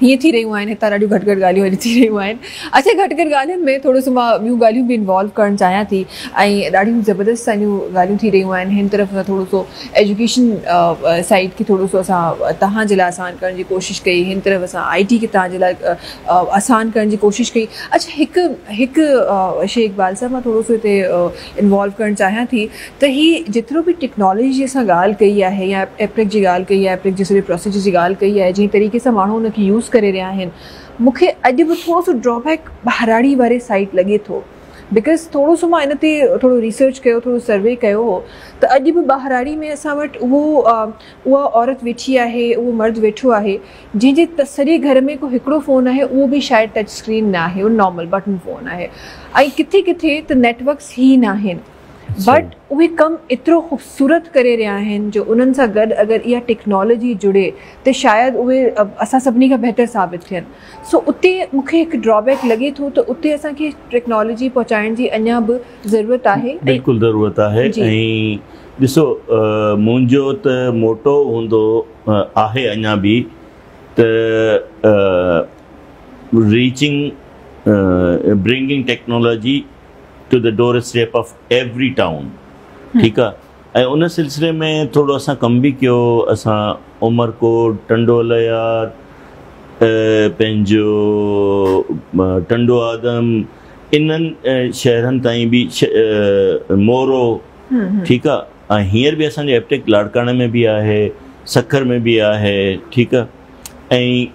हीअं थी रहियूं आहिनि, हितां ॾाढियूं घटि घटि ॻाल्हियूं थी रहियूं आहिनि। अच्छा, घटि घटि ॻाल्हियुनि में थोरो सो मां ॿियूं ॻाल्हियूं बि इन्वॉल्व करणु चाहियां थी ऐं ॾाढियूं ज़बरदस्त सारियूं ॻाल्हियूं थी रहियूं आहिनि। हिन तरफ़ असां थोरो सो एजुकेशन साइड खे थोरो सो असां तव्हांजे लाइ आसान करण जी कोशिशि कई, हिन तरफ़ असां IT खे तव्हांजे लाइ आसान करण जी कोशिशि कई। अच्छा, हिकु शइ इक़बाल साहब मां थोरो सो हिते इन्वॉल्व करणु चाहियां थी त हीअ जेतिरो बि टेक्नोलॉजी जी असां ॻाल्हि कई आहे या एप्रिक जी ॻाल्हि कई आहे, एप्रिक जे सॼे प्रोसीजर जी ॻाल्हि कई आहे, जंहिं तरीक़े सां माण्हू हुनखे यूज़ करे रहिया आहिनि, मूंखे अॼु बि थोरो सो ड्रॉबैक ॿाहिराड़ी वारे साइड लॻे थो। बिकॉज़ थोरो सो मां इन ते थोरो रिसर्च कयो, थोरो सर्वे कयो हो त अॼु बि ॿाहिराड़ी में असां वटि उहा औरत वेठी आहे, उहो मर्द वेठो आहे जंहिंजे सॼे घर में को हिकिड़ो फ़ोन आहे, उहो बि शायदि टच स्क्रीन न आहे, उहो नॉर्मल बटन फ़ोन आहे। ऐं किथे किथे त नेटवर्क्स ई न आहिनि, बट उहे कमु एतिरो ख़ूबसूरत करे रहिया आहिनि जो उन्हनि सां गॾु अगरि इहा टेक्नोलॉजी जुड़े त शायदि उहे असां सभिनी खां बहितर साबित थियनि। सो उते मूंखे हिकु ड्रॉबैक लॻे थो त उते असांखे टेक्नोलॉजी पहुचाइण जी अञा बि ज़रूरत आहे। बिल्कुलु ज़रूरत आहे। ऐं ॾिसो, मुंहिंजो त मोटो हूंदो आहे अञा बि त bringing technology to the doorstep of every town. ठीकु आहे। ऐं उन सिलसिले में थोरो असां कमु बि कयो। असां उमरकोट, टंडोलया, पंहिंजो टंडो आदम, इन्हनि शहरनि ताईं बि मोरो, ठीकु आहे। ऐं हींअर बि असांजे एप्टेक लाड़काणे में बि आहे, सखर में बि आहे, ठीकु आहे। ऐं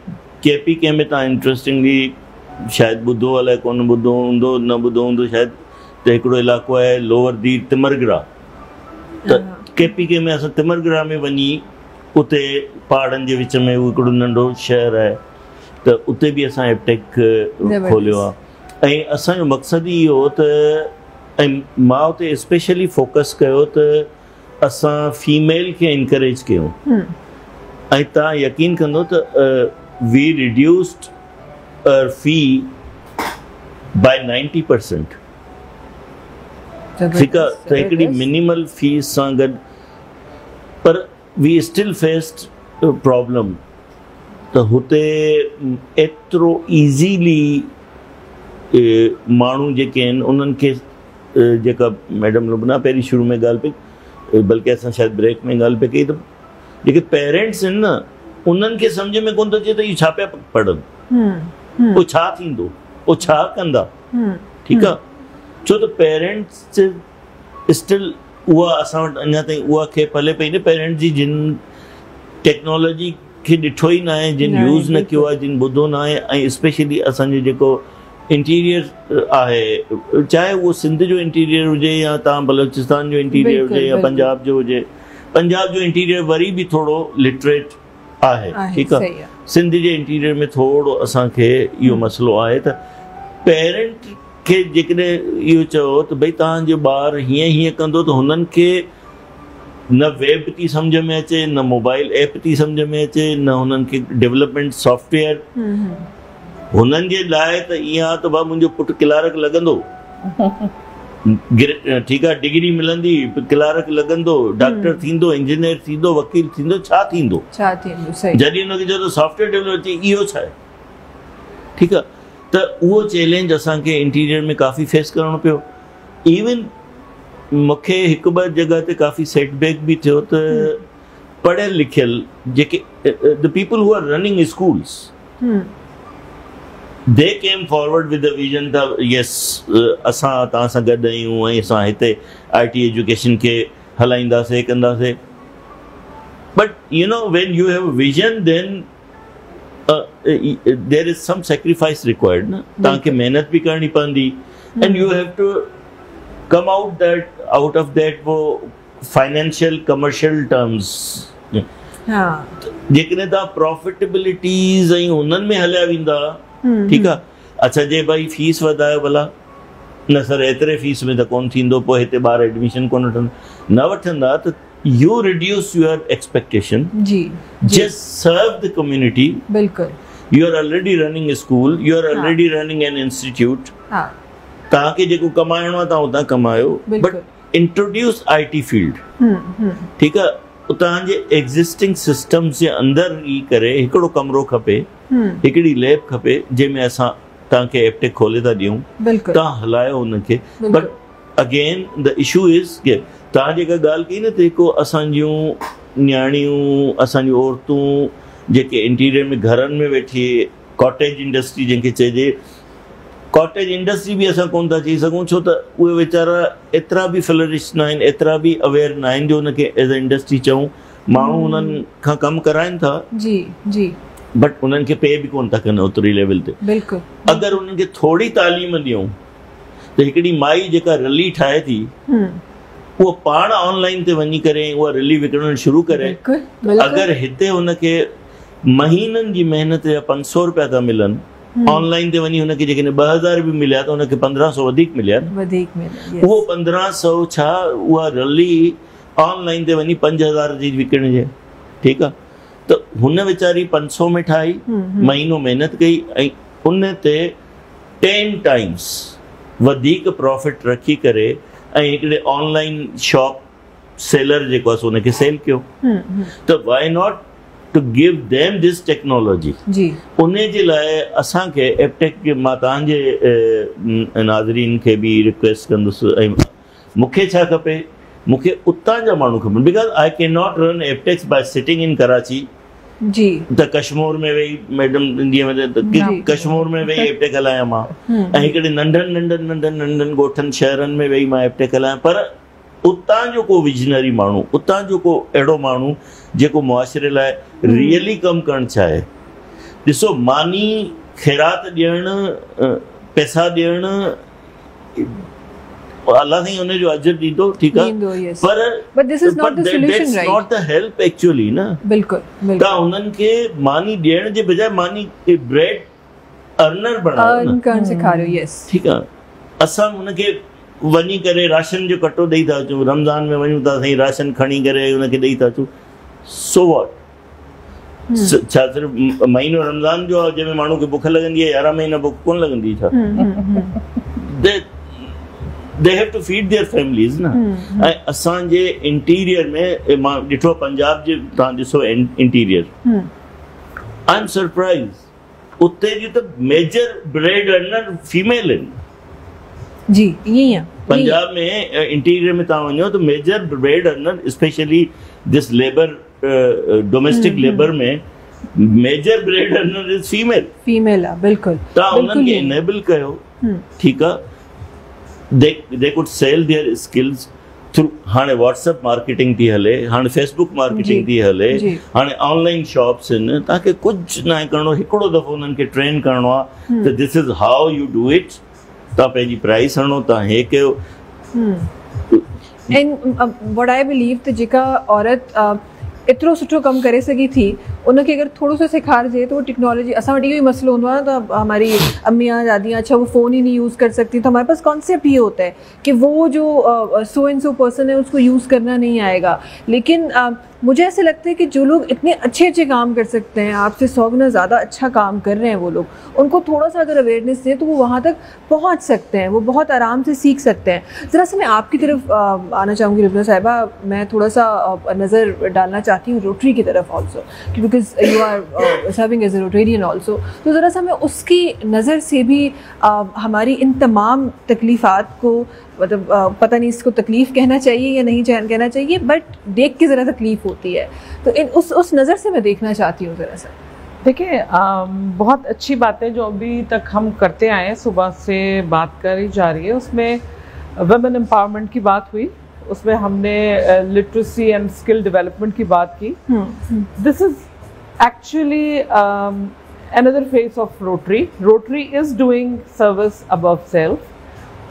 KPK में तव्हां इंट्रस्टिंगली शायदि ॿुधो, अलाए कोन ॿुधो हूंदो, न ॿुधो हूंदो शायदि, त हिकिड़ो इलाइक़ो आहे लोअर दीर तिमरगरा। त KPK में असां तिमरगरा में वञी, उते पहाड़नि जे विच में हिकिड़ो नंढो शहर आहे, त उते बि असां एप्टेक खोलियो आहे। ऐं असांजो मक़सदु ई इहो त, ऐं मां उते स्पेशली फोकस कयो त असां फीमेल खे इनकरेज कयूं। ऐं तव्हां यकीन कंदो त वी रिड्यूस्ड फी बाय 90%। ठीकु आहे। त हिकिड़ी मिनिमल फीस सां गॾु, पर वी स्टिल फेस्ड प्रॉब्लम त हुते एतिरो ईज़ीली माण्हू जेके आहिनि उन्हनि खे, जेका मैडम लुबना पहिरीं शुरू में ॻाल्हि पई, बल्कि असां शायदि ब्रेक में ॻाल्हि पई कई, त जेके पेरेंट्स आहिनि न, उन्हनि खे सम्झ में कोन थो अचे त इहे छा पिया पढ़नि, पोइ छा थींदो, पोइ छा कंदा। ठीकु आहे। छो त पेरेंट्स स्टिल उहा असां वटि अञा ताईं उहा खे पले पई न, पेरेंट्स जी जिन टेक्नोलॉजी खे ॾिठो ई न आहे, जिन यूज़ न कयो आहे, जिन ॿुधो न आहे। ऐं स्पेशली असांजो जेको इंटीरियर आहे, चाहे उहो सिंध जो इंटीरियर हुजे या तव्हां बलोचिस्तान जो इंटीरियर हुजे या पंजाब जो हुजे, पंजाब जो इंटीरियर वरी बि थोरो लिटरेट आहे। ठीकु आहे। सिंध जे इंटीरियर में थोरो असांखे इहो मसइलो आहे त पेरेंट खे जेकॾहिं इहो चयो त भई तव्हांजो ॿारु हीअं कंदो, त हुननि खे न वेब थी सम्झ में अचे, न मोबाइल ऐप थी सम्झ में अचे, न हुननि खे डेवलपमेंट सॉफ्टवेयर। हुननि जे लाइ त ईअं आहे त भाउ मुंहिंजो पुटु क्लार्क लॻंदो, ठीकु आहे, डिग्री मिलंदी, क्लार्क लॻंदो, डॉक्टर थींदो, इंजीनियर थींदो, वकील थींदो, छा थींदो। जॾहिं हुनखे चयो त सॉफ्टवेयर डेवलपर थी, इहो छा आहे। ठीकु आहे। त उहो चैलेंज असांखे इंटीरियर में काफ़ी फेस करणो पियो। इवन मूंखे हिकु ॿ जॻह ते काफ़ी सेटबैक बि थियो त पढ़ियल लिखियल जेके the people who are running schools, they came forward with the vision त यस असां तव्हां सां गॾु आहियूं ऐं असां हिते IT एजुकेशन खे हलाईंदासीं, कंदासीं। But you know when you have vision then there is some sacrifice required ना, ताकि मेहनत भी करनी पड़ती, and you have to come out of that वो financial commercial terms जेकॾहिं तव्हां प्रॉफिटेबिलिटीज़ ऐं उन्हनि में हलिया वेंदा ठीकु आहे अच्छा जे भाई फीस वधायो भला न सर एतिरे फीस में त कोन थींदो पोइ हिते ॿार एडमिशन कोन वठंदा न वठंदा त you reduce your expectation just serve the community बिल्कुल you are already running a school you are already running an institute तव्हांखे जेको कमाइणो आहे तव्हां उतां कमायो but introduce IT field ठीकु आहे तव्हांजे एग्ज़िस्टिंग सिस्टम्स जे अंदरि ई करे हिकिड़ो कमरो खपे हिकिड़ी लैब खपे जंहिंमें असां तव्हांखे एप्टेक खोले था ॾियूं तव्हां हलायो हुनखे but again the issue is कि तव्हां जेका ॻाल्हि कई न त हिकु असांजूं न्याणियूं असांजूं औरतूं जेके इंटीरियर में घरनि में वेठी कॉटेज इंडस्ट्री जंहिंखे चइजे कॉटेज इंडस्ट्री बि असां कोन था चई सघूं छो त उहे वीचारा एतिरा बि फ्लरिश न आहिनि एतिरा बि अवेयर न आहिनि जो हुनखे एज़ अ इंडस्ट्री चऊं माण्हू हुननि खां कमु कराइनि था बट उन्हनि खे पे बि कोन था कनि ओतिरी लेवल ते अगरि उन्हनि खे थोरी तालीम ॾियूं त हिकिड़ी माई जेका रली ठाहे थी उहो पाण ऑनलाइन ते वञी करे उहा रली विकिणणु शुरू करे अगरि हिते हुनखे महीननि जी महिनत जा 500 रुपया था मिलनि ऑनलाइन ते वञी हुनखे जेकॾहिं 2000 बि मिलिया त हुनखे 1500 वधीक मिलिया उहो 1500 छा उहा रली ऑनलाइन ते वञी 5000 जी विकिणजे ठीकु आहे त हुन वीचारी 500 में ठाही महीनो महिनत कई ऐं उन ते 10 टाइम्स वधीक प्रॉफिट रखी करे ऐं हिकिड़े ऑनलाइन शॉप सेलर जेको आहे हुनखे सेल कयो त why not to give them this technology उन जे लाइ असांखे एप्टेक के मां तव्हांजे नाज़रीन खे बि रिक्वेस्ट कंदुसि ऐं मूंखे छा खपे मूंखे उतां जा माण्हू खपनि because I can not run Aptechs by sitting in Karachi त कश्मीर में वेही मैडम इंडिया में कश्मीर में वेही एप्टेक हलायां मां ऐं हिकिड़े नंढनि ॻोठनि शहरनि में वेही मां एप्टेक हलायां पर उतां जो को विजनरी माण्हू उतां जो को अहिड़ो माण्हू जेको मुआशिरे लाइ रियली कमु करणु चाहे ॾिसो मानी ख़ैरात ॾियणु पैसा ॾियणु अलाह साईं हुनजो अजर ॾींदो ठीकु आहे पर that's not the help actually न बिल्कुलु तव्हां हुननि खे मानी ॾियण जे बजाए मानी ब्रेड अर्नर बणायो ठीकु आहे असां हुनखे वञी करे राशन जो कटो ॾेई था अचूं रमज़ान में वञूं था साईं राशन खणी करे हुनखे ॾेई था अचूं सो वॉट छा सिर्फ़ु महीनो रमज़ान जो आहे जंहिंमें माण्हू खे बुख लॻंदी आहे 11 महीना बुख कोन लॻंदी छा they have to feed their families ना ऐं असांजे इंटीरियर में मां ॾिठो पंजाब जे तव्हां ॾिसो इंटीरियर आई एम सरप्राइज उते जी त मेजर ब्रेड अर्नर फीमेल आहिनि जी ईअं आहे पंजाब में इंटीरियर में तव्हां वञो त major bread earner specially this labour domestic labour में major bread earner is female आहे बिल्कुलु तव्हां उन्हनि खे इनेबल कयो ठीकु आहे they could sell their skills through हाणे व्हाट्सएप मार्केटिंग थी हले हाणे फेसबुक मार्केटिंग थी हले हाणे ऑनलाइन शॉप्स आहिनि तव्हांखे कुझु न करिणो हिकिड़ो दफ़ो उन्हनि खे ट्रेन करिणो आहे त this is how you do it तव्हां पंहिंजी प्राइस हणो तव्हां हे कयो एंड व्हाट आई बिलीव त जेका औरत एतिरो सुठो कमु करे सघी थी उनखे अगरि थोरो सो सेखारिजे तो वो टेक्नोलॉजी असां वटि इहो ई मसलो हूंदो आहे त हमारी अम्मियाँ दादियाँ अच्छा वो फ़ोन ही नहीं यूज़ कर सकती तो हमारे पास कॉन्सेप्ट ये होता है कि वो जो सो एंड सो पर्सन है उसको यूज़ करना नहीं आएगा लेकिन मुझे ऐसे लगता है कि जो लोग इतने अच्छे अच्छे काम कर सकते हैं आपसे 100 गुना ज़्यादा अच्छा काम कर रहे हैं वो लोग उनको थोड़ा सा अगर अवेयरनेस दें तो वो वहाँ तक पहुँच सकते हैं वो बहुत आराम से सीख सकते हैं ज़रा सा मैं आपकी तरफ आना चाहूँगी रुबना साहिबा मैं थोड़ा सा नज़र डालना चाहती हूँ रोटरी की तरफ also because you are serving as a Rotarian also तो ज़रा सा मैं उसकी नज़र से भी हमारी इन तमाम तकलीफ़ात को मतलब पता नहीं इसको तकलीफ कहना चाहिए या नहीं कहना चाहिए बट देख के ज़रा तकलीफ होती है तो इन उस नज़र से मैं देखना चाहती हूँ ज़रा सा देखिए बहुत अच्छी बातें जो अभी तक हम करते आए हैं सुबह से बात करी जा रही है उसमें वुमेन एम्पावरमेंट की बात हुई उसमें हमने लिटरेसी एंड स्किल डेवलपमेंट की बात की this is actually another face of Rotary. Rotary is doing service above self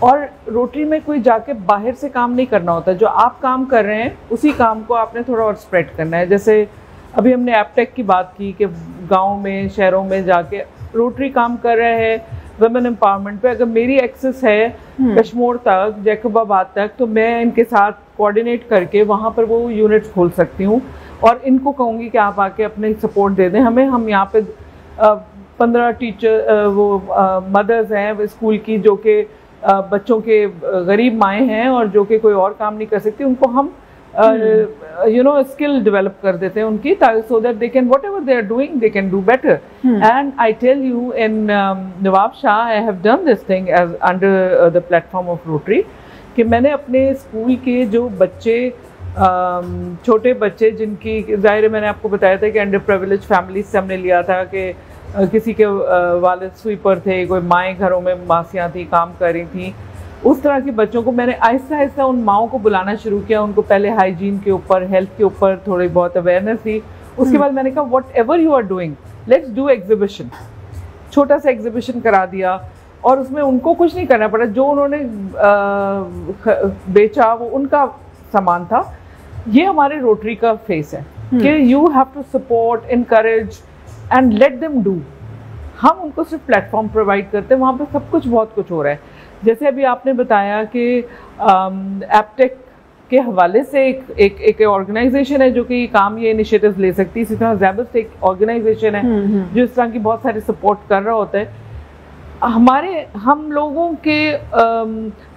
और रोटरी में कोई जाके बाहर से काम नहीं करना होता, जो आप काम कर रहे हैं उसी काम को आपने थोड़ा और स्प्रेड करना है। जैसे अभी हमने एपटेक की बात की कि गांव में शहरों में जाके रोटरी काम कर रहे हैं वुमेन एम्पावरमेंट पे। अगर मेरी एक्सेस है कश्मीर तक, जैकबाबाद तक, तो मैं इनके साथ कोऑर्डिनेट करके वहाँ पर वो यूनिट्स खोल सकती हूँ और इनको कहूँगी कि आप आके अपने सपोर्ट दे दें हमें। हम यहाँ पे 15 टीचर मदर्स हैं स्कूल की जो कि बच्चों के गरीब माएँ हैं और जो कि कोई और काम नहीं कर सकती, उनको हम स्किल डेवलप कर देते हैं उनकी, so that they can whatever they are doing they can do better. And I tell you, in Nawab Shah I have done this thing as under the platform of Rotary कि मैंने अपने school के जो बच्चे छोटे बच्चे जिनकी जाहिर है मैंने आपको बताया था कि अंडर प्रिविलेज फैमिली से हमने लिया था कि किसी के वालिद स्वीपर थे, कोई माएँ घरों में मासियाँ थी काम कर रही थी, उस तरह के बच्चों को मैंने आहिस्ता आहिस्ता उन माओं को बुलाना शुरू किया। उनको पहले हाइजीन के ऊपर, हेल्थ के ऊपर थोड़ी बहुत अवेयरनेस दी। उसके बाद मैंने कहा whatever you are doing let's do exhibition. छोटा सा एग्जीबिशन करा दिया और उसमें उनको कुछ नहीं करना पड़ा, जो उन्होंने बेचा वो उनका सामान था। ये हमारे रोटरी का फेस है कि you have to support, encourage and let them do. हम उनको सिर्फ प्लेटफॉर्म प्रोवाइड करते हैं, वहाँ पे सब कुछ बहुत कुछ हो रहा है। जैसे अभी आपने बताया कि एपटेक के हवाले से एक ऑर्गेनाइजेशन है जो कि काम ये इनिशिएटिव्स ले सकती है। इसी तरह ज़ैबस्ट एक ऑर्गेनाइजेशन है जो इस तरह की बहुत सारी सपोर्ट कर रहा होता है। हम लोगों के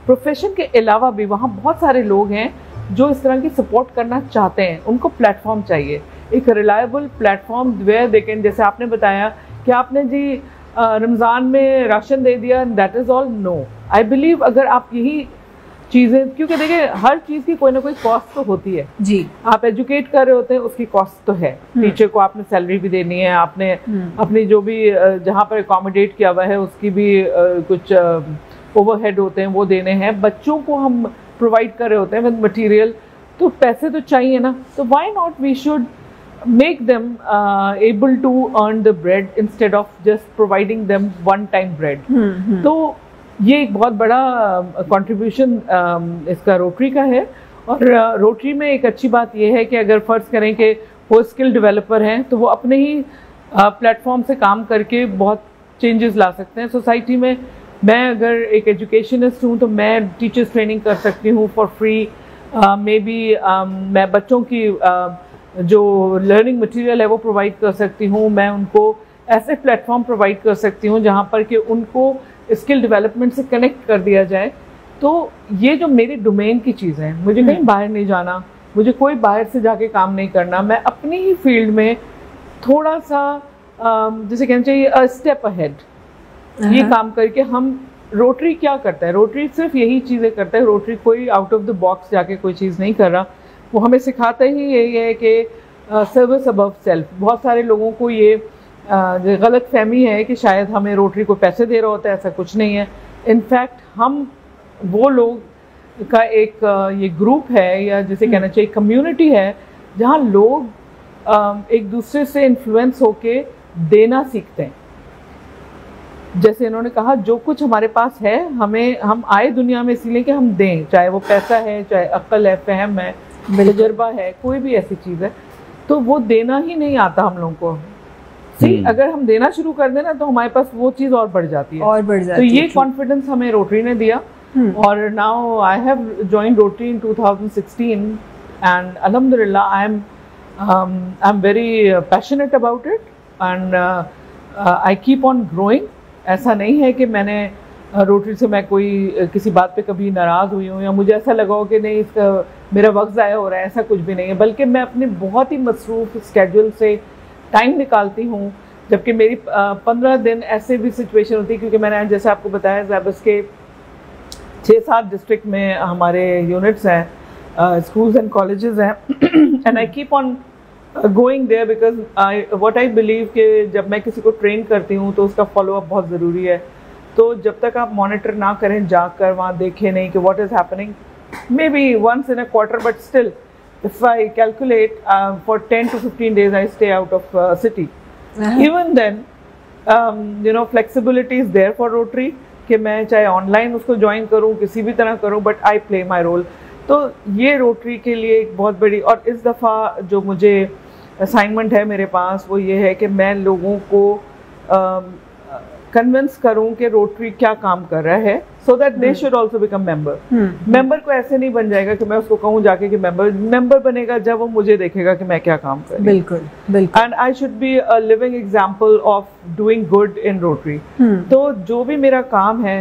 प्रोफेशन के अलावा भी वहाँ बहुत सारे लोग हैं जो इस तरह की सपोर्ट करना चाहते हैं। उनको प्लेटफॉर्म चाहिए, एक reliable platform where they can, जैसे आपने बताया कि आपने जी रमज़ान में राशन दे दिया, that is all. No, I believe अगर आप यही चीज़ें, क्योंकि देखिए हर चीज़ की कोई ना कोई कॉस्ट तो होती है जी। आप एजुकेट कर रहे होते हैं उसकी कॉस्ट तो है, टीचर को आपने सैलरी भी देनी है, आपने अपनी जो भी जहाँ पर अकोमोडेट किया हुआ है उसकी भी कुछ ओवरहेड होते हैं वो देने हैं। बच्चों को हम प्रोवाइड कर रहे होते हैं विद मटीरियल, तो पैसे तो चाहिए ना। तो why not we should make them able to earn the bread instead of just providing them one time bread. तो ये एक बहुत बड़ा contribution इसका रोटरी का है। और रोटरी में एक अच्छी बात ये है कि अगर फ़र्ज़ करें कि वो स्किल डेवलपर हैं तो वो अपने ही प्लेटफॉर्म से काम करके बहुत चेंजेस ला सकते हैं सोसाइटी में। मैं अगर एक एजुकेशनिस्ट हूँ तो मैं टीचर्स ट्रेनिंग कर सकती हूँ फॉर फ्री। मे बी मैं बच्चों की जो लर्निंग मटेरियल है वो प्रोवाइड कर सकती हूँ। मैं उनको ऐसे प्लेटफॉर्म प्रोवाइड कर सकती हूँ जहाँ पर कि उनको स्किल डेवलपमेंट से कनेक्ट कर दिया जाए। तो ये जो मेरी डोमेन की चीज़ है, मुझे कहीं बाहर नहीं जाना, मुझे कोई बाहर से जाके काम नहीं करना, मैं अपनी ही फील्ड में थोड़ा सा जैसे कहना चाहिए अ स्टेप अहेड ये काम करके हम रोटरी क्या करता है, रोटरी सिर्फ यही चीज़ें करता है। रोटरी कोई आउट ऑफ द बॉक्स जाके कोई चीज़ नहीं कर रहा, वो हमें सिखाता ही यही है कि सर्विस अबव सेल्फ। बहुत सारे लोगों को ये गलत फहमी है कि शायद हमें रोटरी को पैसे दे रहा होता है, ऐसा कुछ नहीं है। इनफैक्ट हम वो लोग का एक ये ग्रुप है या जिसे कहना चाहिए कम्युनिटी है जहाँ लोग एक दूसरे से इन्फ्लुएंस होके देना सीखते हैं। जैसे इन्होंने कहा जो कुछ हमारे पास है हम आए दुनिया में इसीलिए कि हम दें, चाहे वो पैसा है, चाहे अक्ल है, फहम है, तजुर्बा है, कोई भी ऐसी चीज़ है, तो वो देना ही नहीं आता हम लोगों को। अगर हम देना शुरू कर देना तो हमारे पास वो चीज़ और बढ़ जाती है, तो ये कॉन्फिडेंस हमें रोटरी ने दिया। और now I have joined Rotary in 2016 and अल्हम्दुलिल्लाह I am very passionate about it and I keep on growing. ऐसा नहीं है कि मैंने रोटरी से मैं कोई किसी बात पे कभी नाराज़ हुई हूँ या मुझे ऐसा लगा हो कि नहीं इसका मेरा वक्त ज़ाया हो रहा है, ऐसा कुछ भी नहीं है। बल्कि मैं अपने बहुत ही मसरूफ़ स्केड्यूल से टाइम निकालती हूँ, जबकि मेरी 15 दिन ऐसे भी सिचुएशन होती है क्योंकि मैंने जैसे आपको बताया ज़ैबस के 6-7 डिस्ट्रिक्ट में हमारे यूनिट्स हैं, स्कूल्स एंड कॉलेजेस हैं and I keep on going there because what I believe कि जब मैं किसी को ट्रेन करती हूँ तो उसका फॉलोअप बहुत ज़रूरी है। तो जब तक आप मॉनिटर ना करें जाकर वहाँ देखें नहीं कि what is happening, maybe once in a quarter but still if I calculate for 10 to 15 days I stay out of city. Even then you know flexibility is there for Rotary कि मैं चाहे online उसको join करूं, किसी भी तरह करूं, but I play my role. तो ये रोटरी के लिए एक बहुत बड़ी, और इस दफ़ा जो मुझे असाइनमेंट है मेरे पास वो ये है कि मैं लोगों को कन्विंस करूं कि रोटरी क्या काम कर रहा है, so that they should also become member. Member को ऐसे नहीं बन जाएगा कि मैं उसको कहूं जाके कि मेंबर बनेगा जब वो मुझे देखेगा कि मैं क्या काम कर रही हूं। बिल्कुल बिल्कुल। And I should be a living example of doing good in rotary. तो जो भी मेरा काम है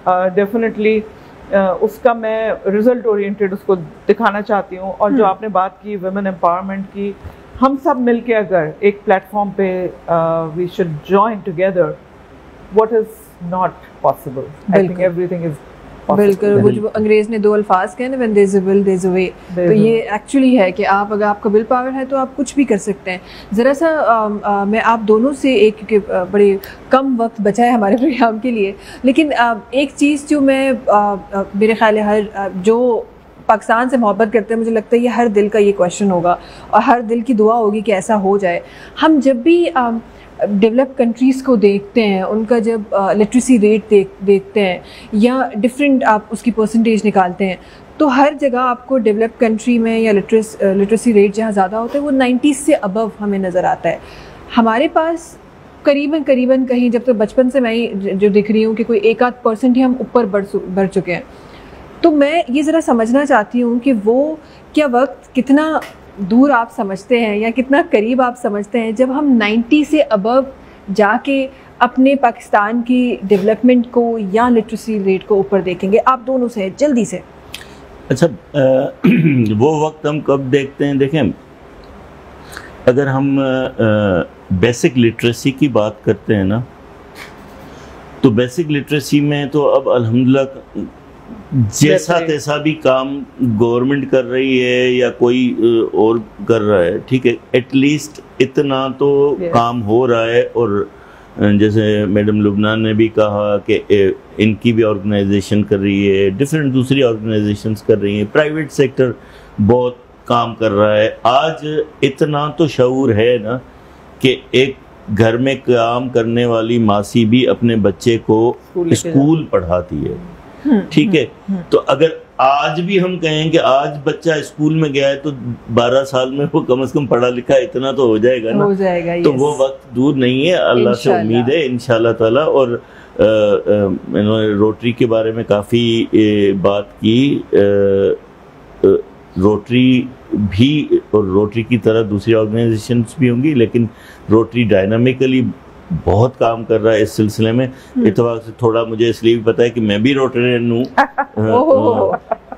डेफिनेटली उसका मैं रिजल्ट ओरिएंटेड उसको दिखाना चाहती हूँ। और जो आपने बात की वुमेन एम्पावरमेंट की, हम सब मिलके अगर एक प्लेटफॉर्म पे we should join together, what is not possible. I think everything is बिल्कुल। वो जो अंग्रेज ने 2 अल्फाज कहे ना, when there is a will there is a way, तो ये एक्चुअली है कि आप अगर आपका विल पावर है तो आप कुछ भी कर सकते हैं। ज़रा सा मैं आप दोनों से एक, क्योंकि बड़े कम वक्त बचा है हमारे प्रोग्राम के लिए, लेकिन एक चीज़ जो मैं मेरे ख्याल है हर जो पाकिस्तान से मोहब्बत करते हैं, मुझे लगता है ये हर दिल का ये क्वेश्चन होगा और हर दिल की दुआ होगी कि ऐसा हो जाए। हम जब भी डेवलप कंट्रीज़ को देखते हैं, उनका जब लिटरेसी रेट देखते हैं या डिफरेंट आप उसकी परसेंटेज निकालते हैं, तो हर जगह आपको डेवलप कंट्री में या लिटरेसी रेट जहाँ ज़्यादा होता है वो 90 से अबव हमें नज़र आता है। हमारे पास करीबन कहीं, जब तक बचपन से मैं ही जो दिख रही हूँ कि कोई 1-8% ही हम ऊपर बढ़ चुके हैं। तो मैं ये ज़रा समझना चाहती हूँ कि वो क्या वक्त कितना दूर आप समझते हैं या कितना करीब आप समझते हैं जब हम 90 से अबव जाके अपने पाकिस्तान की डेवलपमेंट को या लिटरेसी रेट को ऊपर देखेंगे? आप दोनों से जल्दी से। अच्छा, वो वक्त हम कब देखते हैं? देखें, अगर हम बेसिक लिटरेसी की बात करते हैं ना, तो बेसिक लिटरेसी में तो अब अल्हम्दुलिल्लाह जैसा तैसा भी काम गवर्नमेंट कर रही है या कोई और कर रहा है, ठीक है, एटलीस्ट इतना तो काम हो रहा है। और जैसे मैडम लुबनान ने भी कहा कि इनकी भी ऑर्गेनाइजेशन कर रही है, डिफरेंट दूसरी ऑर्गेनाइजेशंस कर रही हैं, प्राइवेट सेक्टर बहुत काम कर रहा है। आज इतना तो शऊर है ना कि एक घर में काम करने वाली मासी भी अपने बच्चे को स्कूल पढ़ाती है, ठीक है। तो अगर आज भी हम कहें कि आज बच्चा स्कूल में गया है तो 12 साल में वो कम से कम पढ़ा लिखा इतना तो हो जाएगा ना, हो जाएगा। तो वो वक्त दूर नहीं है, अल्लाह से उम्मीद है इंशाल्लाह ताला। और मैंने रोटरी के बारे में काफ़ी बात की। रोटरी भी और रोटरी की तरह दूसरी ऑर्गेनाइजेशंस भी होंगी, लेकिन रोटरी डायनामिकली बहुत काम कर रहा है इस सिलसिले में। इतवार से थोड़ा मुझे इसलिए भी पता है कि मैं भी रोटरियन हूँ।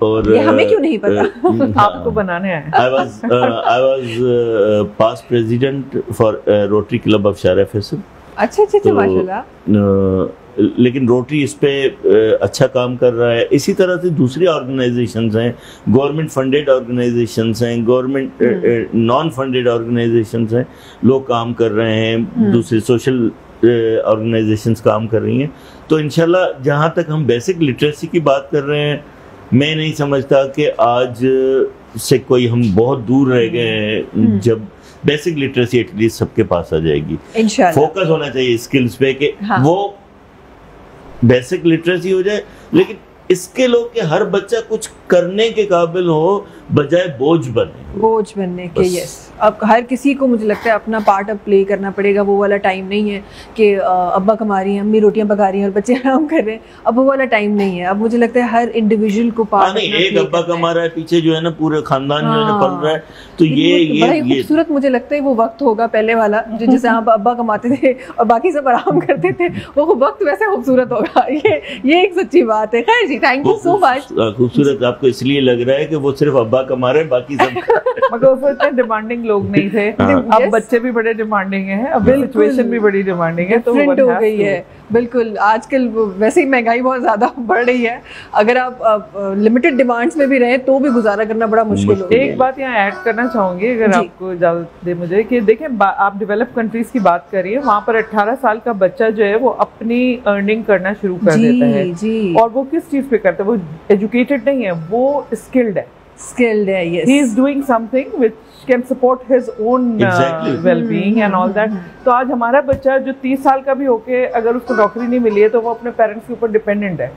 और ये हमें क्यों नहीं पता? आपको बनाने आए। I was past president for Rotary Club of Shara Faisal। अच्छा माशाल्लाह। लेकिन रोटरी इस पे अच्छा काम कर रहा है। इसी तरह से दूसरी ऑर्गेनाइजेशंस हैं, गवर्नमेंट फंडेड ऑर्गेनाइजेशंस हैं, गवर्नमेंट नॉन फंडेड ऑर्गेनाइजेशंस हैं, लोग काम कर रहे हैं, दूसरी सोशल ऑर्गेनाइजेशंस काम कर रही हैं। तो इंशाल्लाह जहाँ तक हम बेसिक लिटरेसी की बात कर रहे हैं, मैं नहीं समझता कि आज से कोई हम बहुत दूर रह गए हैं जब बेसिक लिटरेसी एटलीस्ट सबके पास आ जाएगी। फोकस होना चाहिए स्किल्स पे कि वो बेसिक लिटरेसी हो जाए, लेकिन इसके लोग कि हर बच्चा कुछ करने के काबिल हो बजाय बोझ बनने के। यस, अब हर किसी को मुझे लगता है अपना पार्ट अब प्ले करना पड़ेगा। वो वाला टाइम नहीं है कि अब्बा कमा रही हैं, अम्मी रोटियां पका रही हैं और बच्चे आराम कर रहे हैं। अब वो वाला टाइम नहीं है। अब मुझे लगता है हर इंडिविजुअल को पार्ट नहीं, एक अब्बा कमा रहा है, पीछे जो है ना पूरे खानदान जो है ना पल रहा है। तो ये खूबसूरत मुझे लगता है वो वक्त होगा पहले वाला, जो जैसे आप अब्बा कमाते थे और बाकी सब आराम करते थे, वो वक्त वैसे खूबसूरत होगा। ये एक सच्ची बात है। खैर जी, थैंक यू सो मच। खूबसूरत आपको इसलिए लग रहा है कि वो सिर्फ अब्बा कमा रहे, बाकी सब मगर वो इतने डिमांडिंग लोग नहीं थे। अब बच्चे भी बड़े डिमांडिंग हैं, अब सिचुएशन भी बड़ी डिमांडिंग है, तो हो गई है। बिल्कुल, आजकल वैसे ही महंगाई बहुत ज्यादा बढ़ रही है। अगर आप लिमिटेड डिमांड्स में भी रहे तो भी गुजारा करना बड़ा मुश्किल हो। एक बात यहाँ ऐड करना चाहूंगी, अगर आपको इजाजत दे मुझे, कि देखें आप डेवलप कंट्रीज की बात करिए, वहाँ पर 18 साल का बच्चा जो है वो अपनी अर्निंग करना शुरू कर देता है। और वो किस चीज पे करता है? वो एजुकेटेड नहीं है, वो स्किल्ड है। skilled है, yes. He is doing something which can support his own well-being and all that. तो आज हमारा बच्चा जो 30 साल का भी होके अगर उसको नौकरी नहीं मिली है तो वो अपने पेरेंट्स के ऊपर डिपेंडेंट है,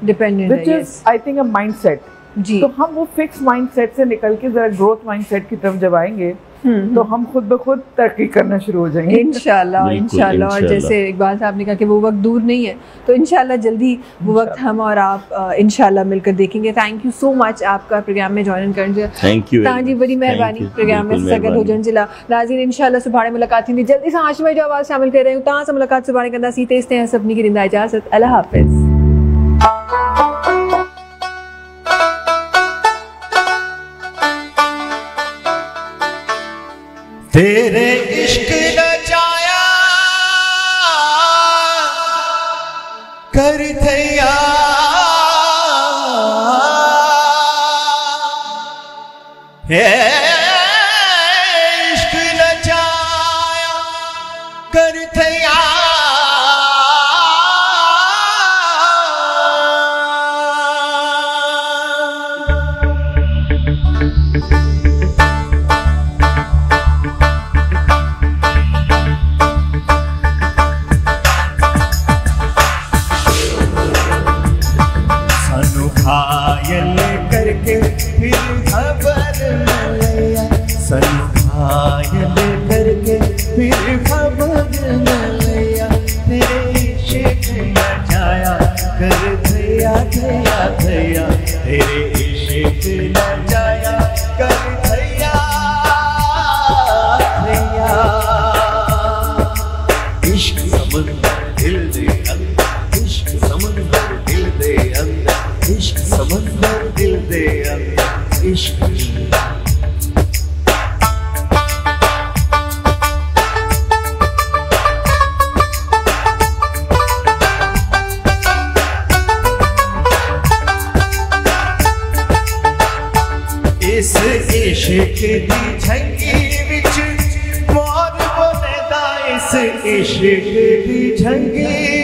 which is I think a mindset. जी. तो हम वो फिक्स माइंडसेट से निकल के जरा ग्रोथ माइंडसेट की तरफ जब आएंगे तो हम खुद ब खुद तरक्की करना शुरू हो जाएंगे इंशाल्लाह इंशाल्लाह। और जैसे इकबाल साहब ने कहा कि वो वक्त दूर नहीं है, तो इंशाल्लाह जल्दी वो वक्त हम और आप इंशाल्लाह मिलकर देखेंगे। थैंक यू सो मच आपका प्रोग्राम में ज्वाइन करने। थैंक यू जी, बड़ी मेहरबानी प्रोग्राम में सगल हुजन जिला नाज़रीन। इंशाल्लाह सुभाणे मुलाकात थींदी जल्दी सां हाशिम जो आवाज़ शामिल करे रहियूं तां सां मुलाकात सुभाणे कंदासीं। तेसिताईं सभिनी खे ॾींदा इजाज़त। अल्लाह हाफ़िज़। तेरे इश्क न जाया कर थैया, इश्क न जाया कर थैया, घायल करके फिर खबर न लिया, सनू घायल करके फिर खबर न लिया, तेरे इश्क न जाया कर थैया थैया थैया, तेरे इश्क न जाया कर थैया थैया। इश्क समंदर दिल दे अंदर, इश्क समंदर दिल दे अंदर, इश्क समंदर दिल दे अंदर, इश्क। इस इश्क दी झंगी विच मोर बोलेदा, इस इश्क दी झंगी